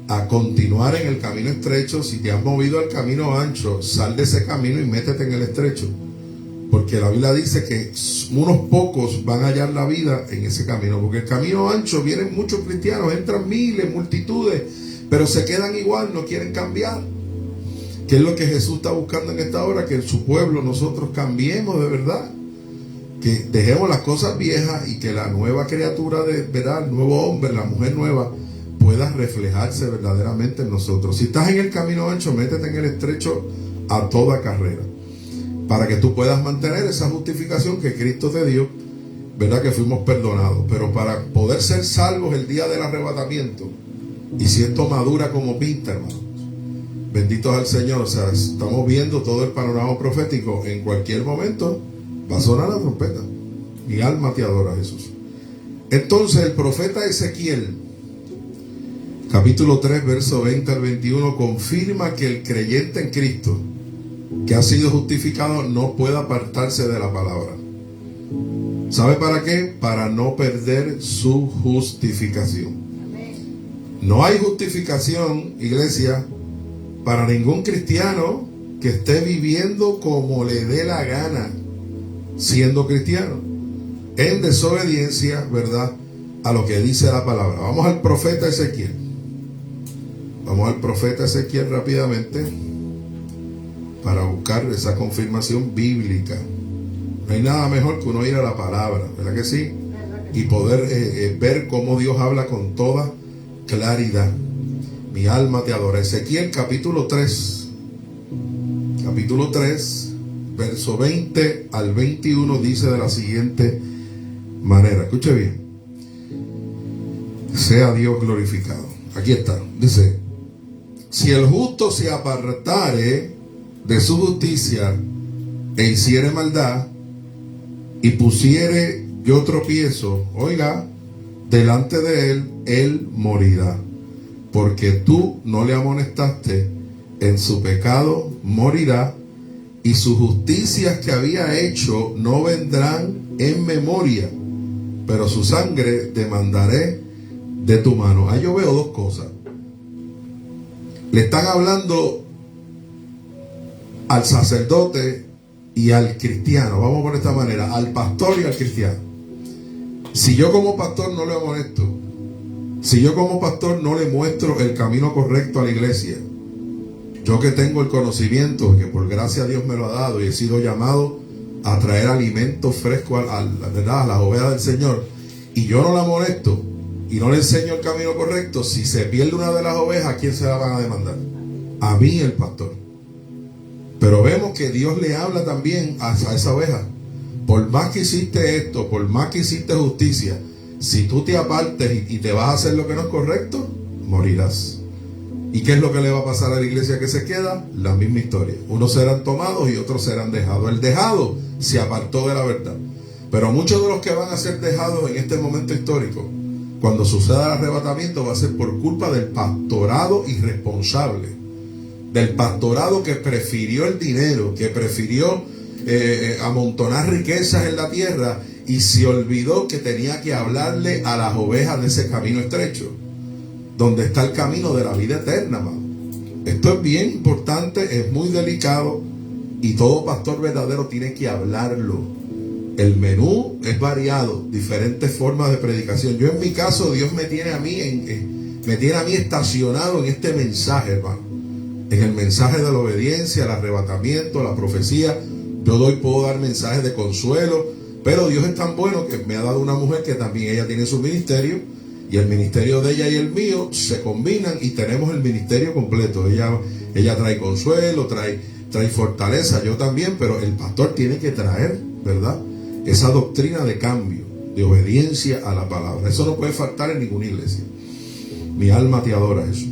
a continuar en el camino estrecho. Si te has movido al camino ancho, sal de ese camino y métete en el estrecho. Porque la Biblia dice que unos pocos van a hallar la vida en ese camino. Porque el camino ancho, vienen muchos cristianos, entran miles, multitudes, pero se quedan igual, no quieren cambiar. ¿Qué es lo que Jesús está buscando en esta hora? Que en su pueblo nosotros cambiemos de verdad. Que dejemos las cosas viejas y que la nueva criatura, de verdad, el nuevo hombre, la mujer nueva, pueda reflejarse verdaderamente en nosotros. Si estás en el camino ancho, métete en el estrecho a toda carrera, para que tú puedas mantener esa justificación que Cristo te dio, verdad, que fuimos perdonados. Pero para poder ser salvos el día del arrebatamiento, y si esto madura como pinta, hermano, benditos al Señor. O sea, estamos viendo todo el panorama profético. En cualquier momento va a sonar la trompeta. Mi alma te adora, Jesús. Entonces el profeta Ezequiel, capítulo 3, verso 20 al 21, confirma que el creyente en Cristo, que ha sido justificado, no puede apartarse de la palabra. ¿Sabe para qué? Para no perder su justificación. No hay justificación, iglesia, para ningún cristiano que esté viviendo como le dé la gana, siendo cristiano, en desobediencia, ¿verdad?, a lo que dice la palabra. Vamos al profeta Ezequiel. Vamos al profeta Ezequiel rápidamente para buscar esa confirmación bíblica. No hay nada mejor que uno ir a la palabra, ¿verdad que sí? Y poder ver cómo Dios habla con toda claridad. Mi alma te adora. Ezequiel capítulo 3. Capítulo 3. Verso 20 al 21 dice de la siguiente manera. Escuche bien. Sea Dios glorificado. Aquí está. Dice: si el justo se apartare de su justicia e hiciere maldad y pusiere yo tropiezo, oiga, delante de él morirá. Porque tú no le amonestaste, en su pecado morirá, y sus justicias que había hecho no vendrán en memoria, pero su sangre demandaré de tu mano. Ahí yo veo dos cosas. Le están hablando al sacerdote y al cristiano, vamos por esta manera, al pastor y al cristiano. Si yo como pastor no le amonesto, si yo como pastor no le muestro el camino correcto a la iglesia, yo que tengo el conocimiento, que por gracia Dios me lo ha dado y he sido llamado a traer alimento fresco a las ovejas del Señor, y yo no la amonesto y no le enseño el camino correcto, si se pierde una de las ovejas, ¿a quién se la van a demandar? A mí, el pastor. Pero vemos que Dios le habla también a esa oveja. Por más que hiciste esto, por más que hiciste justicia, si tú te apartes y te vas a hacer lo que no es correcto, morirás. ¿Y qué es lo que le va a pasar a la iglesia que se queda? La misma historia. Unos serán tomados y otros serán dejados. El dejado se apartó de la verdad. Pero muchos de los que van a ser dejados en este momento histórico, cuando suceda el arrebatamiento, va a ser por culpa del pastorado irresponsable, del pastorado que prefirió el dinero, que prefirió amontonar riquezas en la tierra, y se olvidó que tenía que hablarle a las ovejas de ese camino estrecho, donde está el camino de la vida eterna, mano. Esto es bien importante, es muy delicado, y todo pastor verdadero tiene que hablarlo. El menú es variado, diferentes formas de predicación. Yo en mi caso, Dios me tiene a mí estacionado en este mensaje, hermano, en el mensaje de la obediencia, el arrebatamiento, la profecía. Puedo dar mensajes de consuelo, pero Dios es tan bueno que me ha dado una mujer que también ella tiene su ministerio, y el ministerio de ella y el mío se combinan y tenemos el ministerio completo. Ella trae consuelo, trae fortaleza, yo también, pero el pastor tiene que traer ¿verdad? Esa doctrina de cambio, de obediencia a la palabra. Eso no puede faltar en ninguna iglesia. Mi alma te adora, Jesús.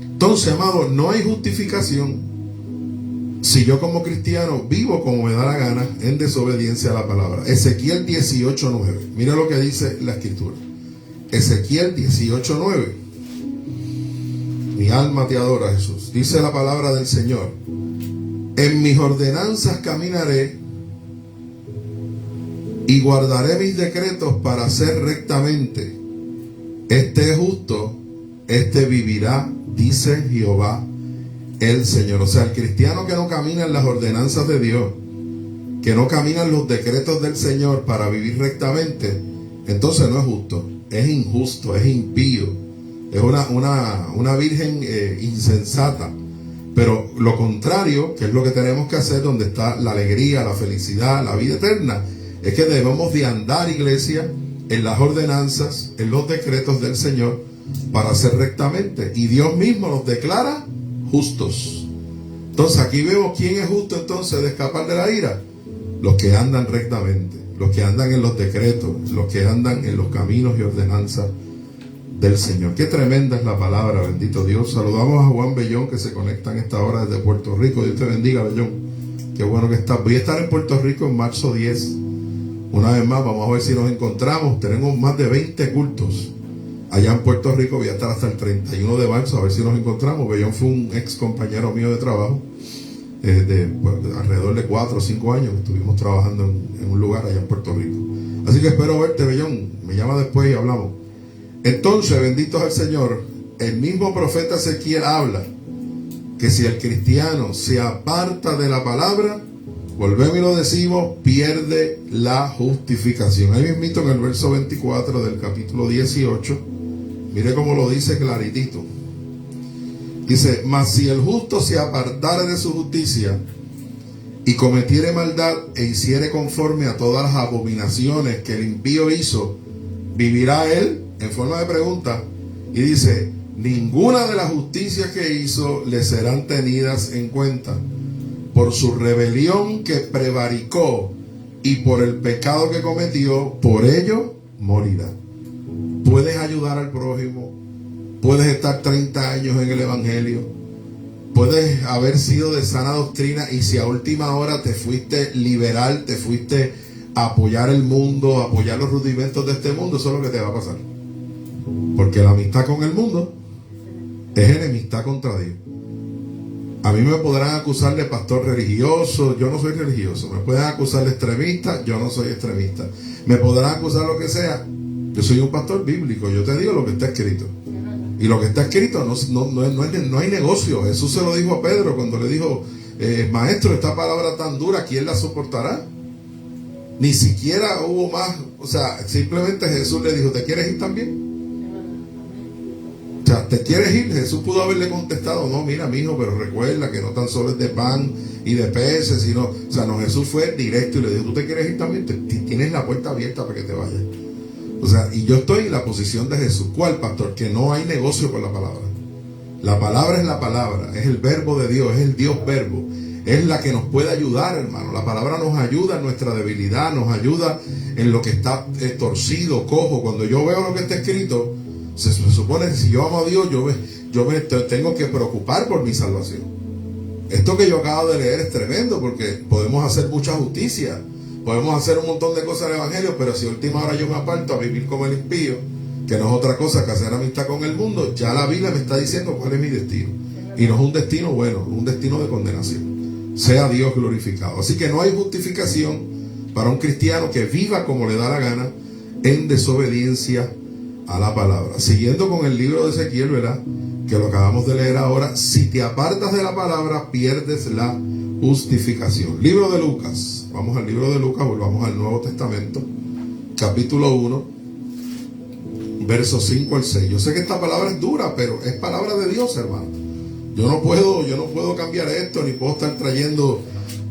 Entonces, amado, no hay justificación si yo como cristiano vivo como me da la gana en desobediencia a la palabra. Ezequiel 18:9. Mira lo que dice la escritura. Ezequiel 18:9. Mi alma te adora, Jesús. Dice la palabra del Señor: en mis ordenanzas caminaré y guardaré mis decretos para hacer rectamente. Este es justo, este vivirá, dice Jehová el Señor. O sea, el cristiano que no camina en las ordenanzas de Dios, que no camina en los decretos del Señor para vivir rectamente, entonces no es justo, es injusto, es impío, es una virgen insensata. Pero lo contrario, que es lo que tenemos que hacer, donde está la alegría, la felicidad, la vida eterna, es que debemos de andar, iglesia, en las ordenanzas, en los decretos del Señor, para hacer rectamente. Y Dios mismo nos declara justos. Entonces aquí vemos quién es justo entonces de escapar de la ira. Los que andan rectamente, los que andan en los decretos, los que andan en los caminos y ordenanzas del Señor. Qué tremenda es la palabra, bendito Dios. Saludamos a Juan Bellón, que se conecta en esta hora desde Puerto Rico. Dios te bendiga, Bellón. Qué bueno que estás. Voy a estar en Puerto Rico en marzo 10. Una vez más, vamos a ver si nos encontramos. Tenemos más de 20 cultos allá en Puerto Rico. Voy a estar hasta el 31 de marzo, a ver si nos encontramos. Bellón fue un ex compañero mío de trabajo, de alrededor de 4 o 5 años. Estuvimos trabajando en un lugar allá en Puerto Rico. Así que espero verte, Bellón. Me llama después y hablamos. Entonces, bendito es el Señor. El mismo profeta Ezequiel habla que si el cristiano se aparta de la palabra, volvemos y lo decimos, pierde la justificación. Ahí mismito en el verso 24 del capítulo 18, mire cómo lo dice claritito. Dice: mas si el justo se apartare de su justicia y cometiere maldad e hiciere conforme a todas las abominaciones que el impío hizo, vivirá él, en forma de pregunta, y dice: ninguna de las justicias que hizo le serán tenidas en cuenta. Por su rebelión que prevaricó y por el pecado que cometió, por ello morirá. Puedes ayudar al prójimo, puedes estar 30 años en el evangelio, puedes haber sido de sana doctrina, y si a última hora te fuiste liberal, te fuiste a apoyar el mundo, a apoyar los rudimentos de este mundo, eso es lo que te va a pasar. Porque la amistad con el mundo es enemistad contra Dios. A mí me podrán acusar de pastor religioso, yo no soy religioso. Me pueden acusar de extremista, yo no soy extremista. Me podrán acusar lo que sea, yo soy un pastor bíblico. Yo te digo lo que está escrito. Y lo que está escrito no hay negocio. Jesús se lo dijo a Pedro cuando le dijo: maestro, esta palabra tan dura, ¿quién la soportará? Ni siquiera hubo más. O sea, simplemente Jesús le dijo: ¿te quieres ir también? O sea, ¿te quieres ir? Jesús pudo haberle contestado: no, mira, mijo, pero recuerda que no tan solo es de pan y de peces, sino... O sea, no, Jesús fue directo y le dijo: ¿tú te quieres ir también? Tienes la puerta abierta para que te vayas. O sea, y yo estoy en la posición de Jesús. ¿Cuál, pastor? Que no hay negocio con la palabra. La palabra es la palabra, es el verbo de Dios, es el Dios verbo. Es la que nos puede ayudar, hermano. La palabra nos ayuda en nuestra debilidad, nos ayuda en lo que está torcido, cojo. Cuando yo veo lo que está escrito, se supone que si yo amo a Dios, yo me tengo que preocupar por mi salvación. Esto que yo acabo de leer es tremendo, porque podemos hacer mucha justicia, podemos hacer un montón de cosas en el evangelio, pero si a última hora yo me aparto a vivir como el impío, que no es otra cosa que hacer amistad con el mundo, ya la Biblia me está diciendo cuál es mi destino. Y no es un destino bueno, es un destino de condenación. Sea Dios glorificado. Así que no hay justificación para un cristiano que viva como le da la gana en desobediencia a la palabra. Siguiendo con el libro de Ezequiel, ¿verdad?, que lo acabamos de leer ahora: si te apartas de la palabra, pierdes la justificación. Libro de Lucas. Vamos al libro de Lucas, volvamos al Nuevo Testamento, capítulo 1, versos 5 al 6. Yo sé que esta palabra es dura, pero es palabra de Dios, hermano. Yo no puedo cambiar esto, ni puedo estar trayendo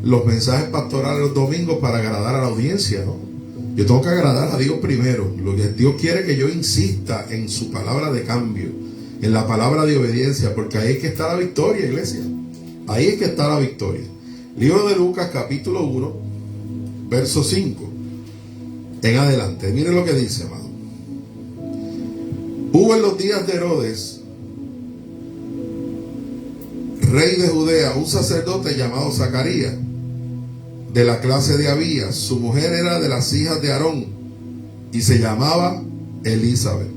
los mensajes pastorales los domingos para agradar a la audiencia, ¿no? Yo tengo que agradar a Dios primero. Lo que Dios quiere que yo insista en su palabra de cambio, en la palabra de obediencia, porque ahí es que está la victoria, iglesia. Ahí es que está la victoria. Libro de Lucas, capítulo 1, verso 5 en adelante. Miren lo que dice, amado. Hubo en los días de Herodes, rey de Judea, un sacerdote llamado Zacarías, de la clase de Abías. Su mujer era de las hijas de Aarón y se llamaba Elizabeth.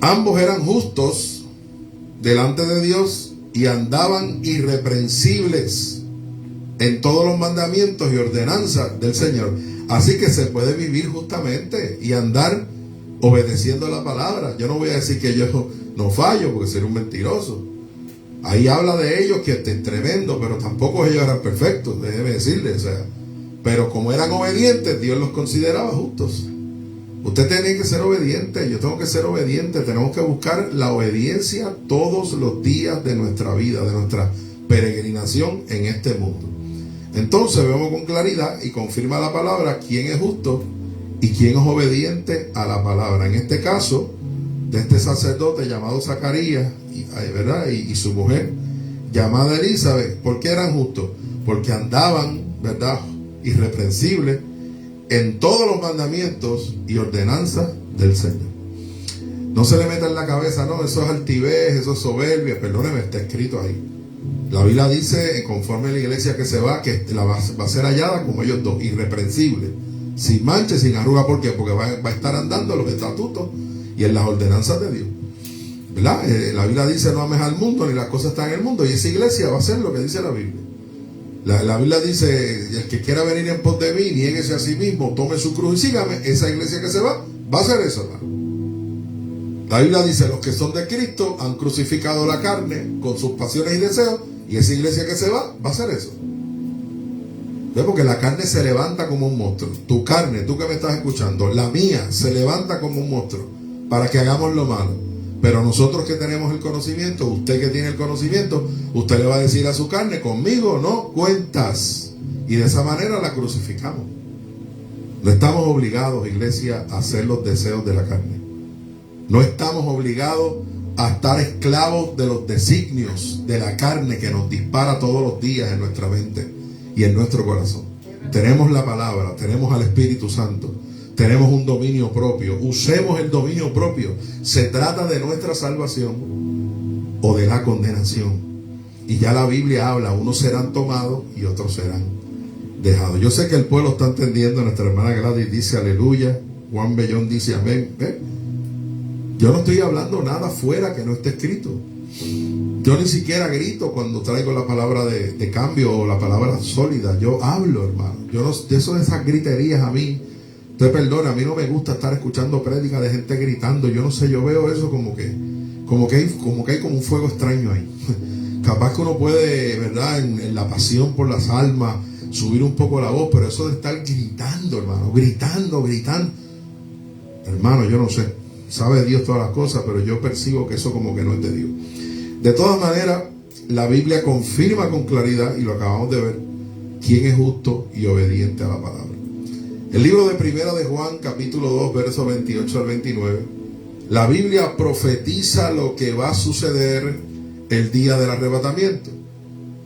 Ambos eran justos delante de Dios y andaban irreprensibles en todos los mandamientos y ordenanzas del Señor. Así que se puede vivir justamente y andar obedeciendo la palabra. Yo no voy a decir que yo no fallo, porque sería un mentiroso. Ahí habla de ellos que es tremendo, pero tampoco ellos eran perfectos, déjeme decirles. O sea, pero como eran obedientes, Dios los consideraba justos. Usted tiene que ser obediente, yo tengo que ser obediente. Tenemos que buscar la obediencia todos los días de nuestra vida, de nuestra peregrinación en este mundo. Entonces vemos con claridad y confirma la palabra quién es justo y quién es obediente a la palabra. En este caso, de este sacerdote llamado Zacarías, ¿verdad? Y su mujer llamada Elizabeth. ¿Por qué eran justos? Porque andaban, ¿verdad?, irreprensibles en todos los mandamientos y ordenanzas del Señor. No se le meta en la cabeza, no, eso es altivez, eso es soberbia. Perdóneme, está escrito ahí. La Biblia dice, conforme a la iglesia que se va, que va a ser hallada como ellos dos, irreprensible, sin mancha, sin arruga. ¿Por qué? Porque va a estar andando en los estatutos y en las ordenanzas de Dios, ¿verdad? La Biblia dice, no ames al mundo ni las cosas están en el mundo, y esa iglesia va a hacer lo que dice la Biblia. La Biblia dice, el que quiera venir en pos de mí, niéguese a sí mismo, tome su cruz y sígame. Esa iglesia que se va a hacer eso, hermano. La Biblia dice, los que son de Cristo han crucificado la carne con sus pasiones y deseos, y esa iglesia que se va a hacer eso. ¿Ves? Porque la carne se levanta como un monstruo. Tu carne, tú que me estás escuchando, la mía se levanta como un monstruo para que hagamos lo malo. Pero nosotros que tenemos el conocimiento, usted que tiene el conocimiento, usted le va a decir a su carne, conmigo no cuentas. Y de esa manera la crucificamos. No estamos obligados, iglesia, a hacer los deseos de la carne. No estamos obligados a estar esclavos de los designios de la carne que nos dispara todos los días en nuestra mente y en nuestro corazón. Tenemos la palabra, tenemos al Espíritu Santo, tenemos un dominio propio. Usemos el dominio propio. Se trata de nuestra salvación o de la condenación. Y ya la Biblia habla, unos serán tomados y otros serán dejados. Yo sé que el pueblo está entendiendo. Nuestra hermana Gladys dice aleluya, Juan Bellón dice amén. Yo no estoy hablando nada fuera que no esté escrito. Yo ni siquiera grito cuando traigo la palabra de cambio o la palabra sólida. Yo hablo, hermano. Yo no, de esas griterías a mí, usted perdona, a mí no me gusta estar escuchando prédicas de gente gritando. Yo no sé, yo veo eso como que hay como un fuego extraño ahí. Capaz que uno puede, ¿verdad?, en la pasión por las almas, subir un poco la voz, pero eso de estar gritando, hermano, gritando. Hermano, yo no sé. Sabe Dios todas las cosas, pero yo percibo que eso como que no es de Dios. De todas maneras, la Biblia confirma con claridad, y lo acabamos de ver, quién es justo y obediente a la palabra. El libro de Primera de Juan, capítulo 2, versos 28 al 29, la Biblia profetiza lo que va a suceder el día del arrebatamiento.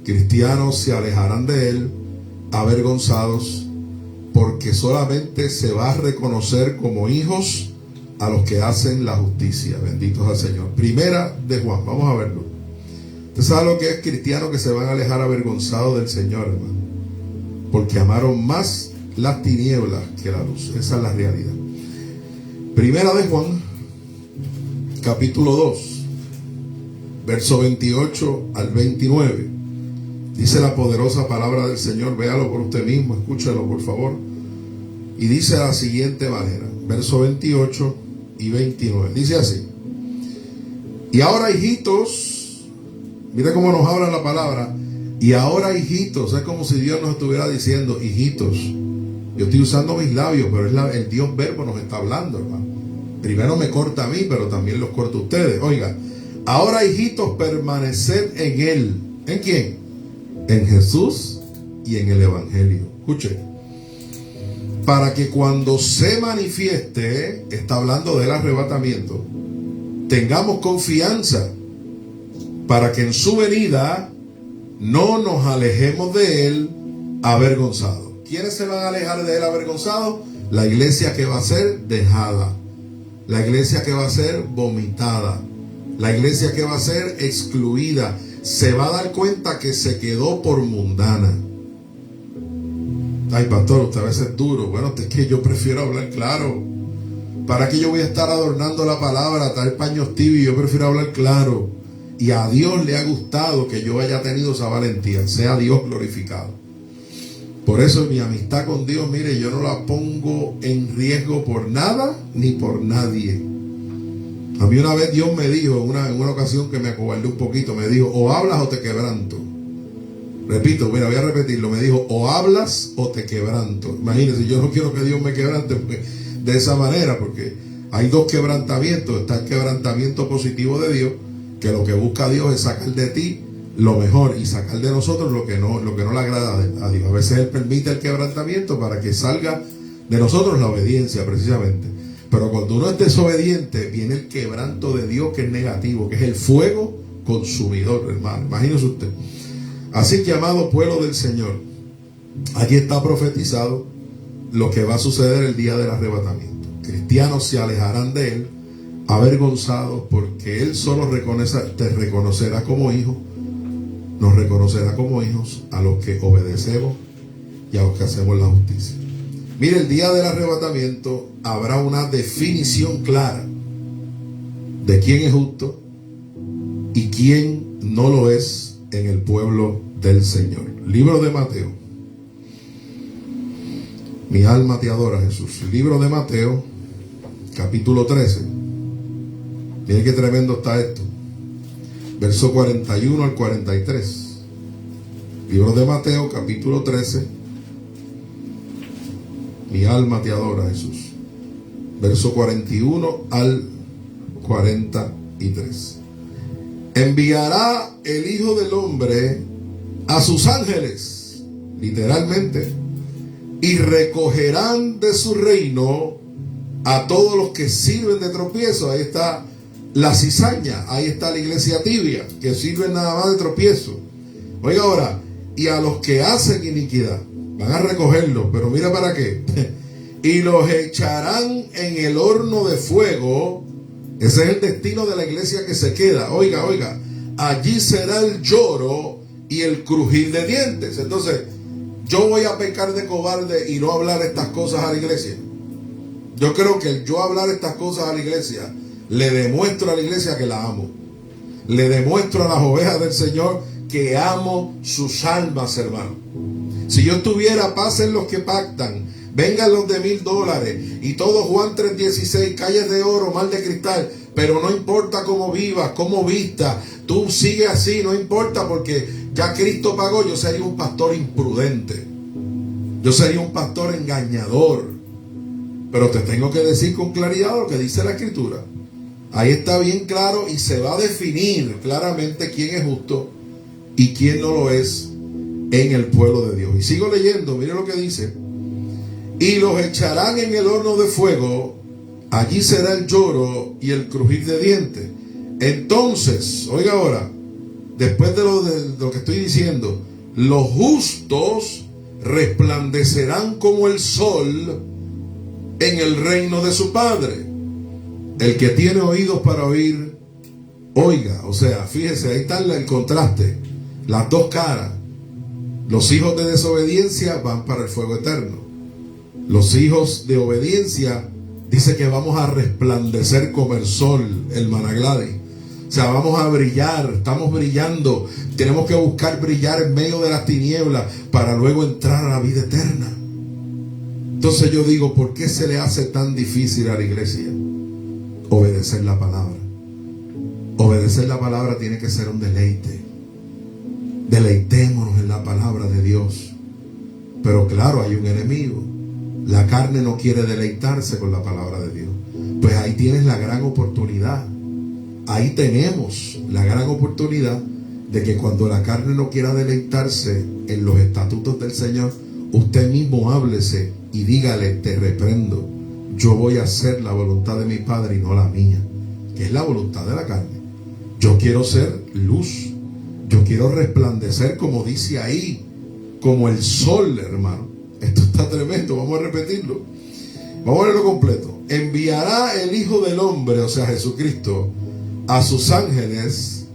Cristianos se alejarán de él, avergonzados, porque solamente se va a reconocer como hijos a los que hacen la justicia. Benditos al Señor. Primera de Juan, vamos a verlo. Usted sabe lo que es cristianos que se van a alejar avergonzados del Señor, hermano, porque amaron más las tinieblas que la luz. Esa es la realidad. Primera de Juan, capítulo 2, verso 28 al 29. Dice la poderosa palabra del Señor. Véalo por usted mismo, escúchelo por favor. Y dice de la siguiente manera, verso 28 y 29. Dice así: y ahora, hijitos, mire cómo nos habla la palabra. Y ahora, hijitos, es como si Dios nos estuviera diciendo, hijitos. Yo estoy usando mis labios, pero es el Dios verbo nos está hablando, hermano. Primero me corta a mí, pero también los corta a ustedes. Oiga, ahora, hijitos, permaneced en Él. ¿En quién? En Jesús y en el Evangelio. Escuche. Para que cuando se manifieste, está hablando del arrebatamiento, tengamos confianza, para que en su venida no nos alejemos de Él avergonzados. ¿Quiénes se van a alejar de él avergonzados? La iglesia que va a ser dejada, la iglesia que va a ser vomitada, la iglesia que va a ser excluida. Se va a dar cuenta que se quedó por mundana. Ay, pastor, usted a veces es duro. Bueno, es que yo prefiero hablar claro. ¿Para qué yo voy a estar adornando la palabra, traer paños tibios? Yo prefiero hablar claro. Y a Dios le ha gustado que yo haya tenido esa valentía. Sea Dios glorificado. Por eso mi amistad con Dios, mire, yo no la pongo en riesgo por nada ni por nadie. A mí una vez Dios me dijo, en una ocasión que me acobardé un poquito, me dijo, o hablas o te quebranto. Repito, mira, voy a repetirlo. Me dijo, o hablas o te quebranto. Imagínense, yo no quiero que Dios me quebrante de esa manera, porque hay dos quebrantamientos. Está el quebrantamiento positivo de Dios, que lo que busca Dios es sacar de ti lo mejor y sacar de nosotros lo que no le agrada a Dios. A veces Él permite el quebrantamiento para que salga de nosotros la obediencia, precisamente. Pero cuando uno es desobediente, viene el quebranto de Dios, que es negativo, que es el fuego consumidor, hermano. Imagínese usted. Así que, amado pueblo del Señor, aquí está profetizado lo que va a suceder el día del arrebatamiento. Cristianos se alejarán de Él, avergonzados, porque Él solo te reconocerá como hijo. Nos reconocerá como hijos a los que obedecemos y a los que hacemos la justicia. Mire, el día del arrebatamiento habrá una definición clara de quién es justo y quién no lo es en el pueblo del Señor. Libro de Mateo. Mi alma te adora, Jesús. Libro de Mateo, capítulo 13. Miren qué tremendo está esto. Verso 41 al 43. Libro de Mateo, capítulo 13. Mi alma te adora, Jesús. Verso 41 al 43. Enviará el Hijo del Hombre a sus ángeles, literalmente, y recogerán de su reino a todos los que sirven de tropiezo. Ahí está la cizaña, ahí está la iglesia tibia, que sirven nada más de tropiezo. Oiga ahora, y a los que hacen iniquidad, van a recogerlos, pero mira para qué. Y los echarán en el horno de fuego. Ese es el destino de la iglesia que se queda. Oiga, allí será el lloro y el crujir de dientes. Entonces, yo voy a pecar de cobarde y no hablar estas cosas a la iglesia. Yo creo que yo hablar estas cosas a la iglesia, le demuestro a la iglesia que la amo. Le demuestro a las ovejas del Señor que amo sus almas, hermano. Si yo estuviera, pasen los que pactan, vengan los de $1,000 y todo Juan 3:16, calles de oro, mar de cristal, pero no importa cómo vivas, cómo vistas, tú sigue así, no importa, porque ya Cristo pagó. Yo sería un pastor imprudente, yo sería un pastor engañador, pero te tengo que decir con claridad lo que dice la Escritura. Ahí está bien claro y se va a definir claramente quién es justo y quién no lo es en el pueblo de Dios. Y sigo leyendo, mire lo que dice. Y los echarán en el horno de fuego, allí será el lloro y el crujir de dientes. Entonces, oiga ahora, después de lo que estoy diciendo, los justos resplandecerán como el sol en el reino de su Padre. El que tiene oídos para oír, oiga. O sea, fíjese, ahí está el contraste, las dos caras. Los hijos de desobediencia van para el fuego eterno. Los hijos de obediencia dice que vamos a resplandecer como el sol, el Managladi. O sea, vamos a brillar, estamos brillando. Tenemos que buscar brillar en medio de las tinieblas para luego entrar a la vida eterna. Entonces yo digo, ¿por qué se le hace tan difícil a la iglesia obedecer la palabra? Obedecer la palabra tiene que ser un deleite. Deleitémonos en la palabra de Dios. Pero claro, hay un enemigo. La carne no quiere deleitarse con la palabra de Dios. Pues ahí tienes la gran oportunidad. Ahí tenemos la gran oportunidad de que cuando la carne no quiera deleitarse en los estatutos del Señor, usted mismo háblese y dígale: te reprendo, yo voy a hacer la voluntad de mi Padre y no la mía, que es la voluntad de la carne. Yo quiero ser luz, yo quiero resplandecer, como dice ahí, como el sol, hermano. Esto está tremendo, vamos a repetirlo. Vamos a verlo completo. Enviará el Hijo del Hombre, o sea Jesucristo, a sus ángeles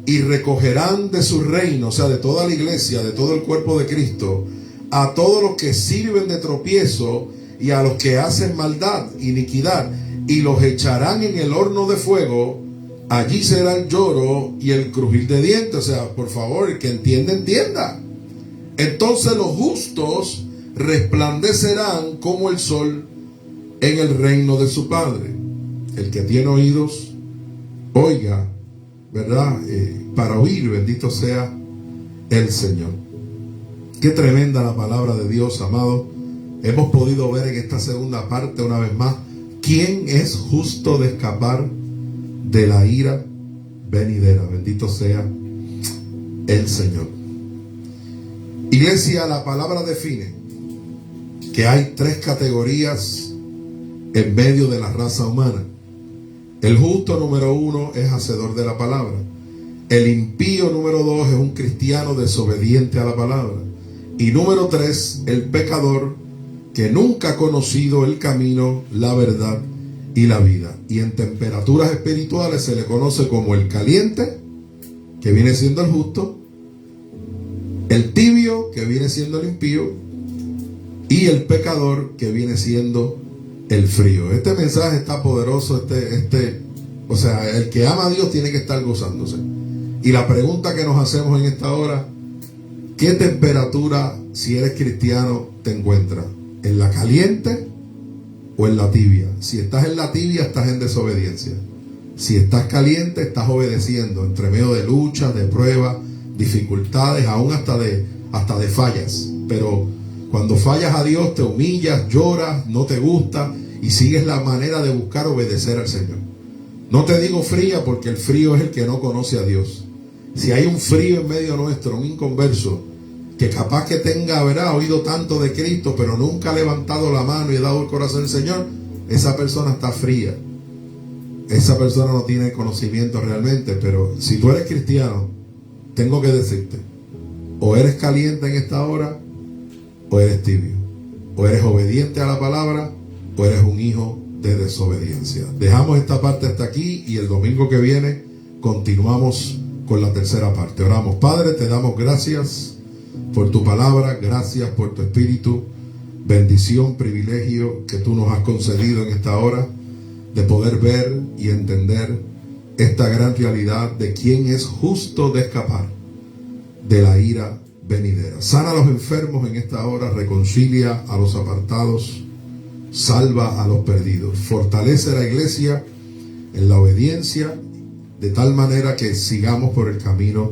y recogerán de su reino, o sea de toda la iglesia, de todo el cuerpo de Cristo, a todos los que sirven de tropiezo y a los que hacen maldad, iniquidad, y los echarán en el horno de fuego. Allí será el lloro y el crujir de dientes. O sea, por favor, el que entienda, entienda. Entonces los justos resplandecerán como el sol en el reino de su Padre. El que tiene oídos, oiga, ¿verdad? Para oír, bendito sea el Señor. Qué tremenda la palabra de Dios, amado. Hemos podido ver en esta segunda parte una vez más quién es justo de escapar de la ira venidera. Bendito sea el Señor. Iglesia, la palabra define que hay tres categorías en medio de la raza humana. El justo número 1 es hacedor de la palabra. El impío número 2 es un cristiano desobediente a la palabra. Y número 3, el pecador que nunca ha conocido el camino, la verdad y la vida. Y en temperaturas espirituales se le conoce como el caliente, que viene siendo el justo, el tibio, que viene siendo el impío, y el pecador, que viene siendo el frío. Este mensaje está poderoso. O sea, el que ama a Dios tiene que estar gozándose. Y la pregunta que nos hacemos en esta hora: ¿qué temperatura, si eres cristiano, te encuentras? ¿En la caliente o en la tibia? Si estás en la tibia, estás en desobediencia. Si estás caliente, estás obedeciendo entre medio de luchas, de pruebas, dificultades, aún hasta de fallas. Pero cuando fallas a Dios, te humillas, lloras, no te gusta y sigues la manera de buscar obedecer al Señor. No te digo fría, porque el frío es el que no conoce a Dios. Si hay un frío en medio nuestro, un inconverso, que capaz que tenga, ¿verdad?, oído tanto de Cristo, pero nunca ha levantado la mano y ha dado el corazón al Señor, esa persona está fría. Esa persona no tiene conocimiento realmente. Pero si tú eres cristiano, tengo que decirte: o eres caliente en esta hora, o eres tibio. O eres obediente a la palabra, o eres un hijo de desobediencia. Dejamos esta parte hasta aquí y el domingo que viene continuamos con la tercera parte. Oramos. Padre, te damos gracias por tu palabra, gracias por tu espíritu, bendición, privilegio que tú nos has concedido en esta hora de poder ver y entender esta gran realidad de quién es justo de escapar de la ira venidera. Sana a los enfermos en esta hora, reconcilia a los apartados, salva a los perdidos, fortalece a la iglesia en la obediencia, de tal manera que sigamos por el camino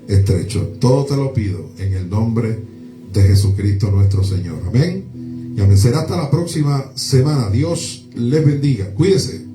estrecho. Todo te lo pido en el nombre de Jesucristo nuestro Señor. Amén. Y amén. Será hasta la próxima semana. Dios les bendiga. Cuídese.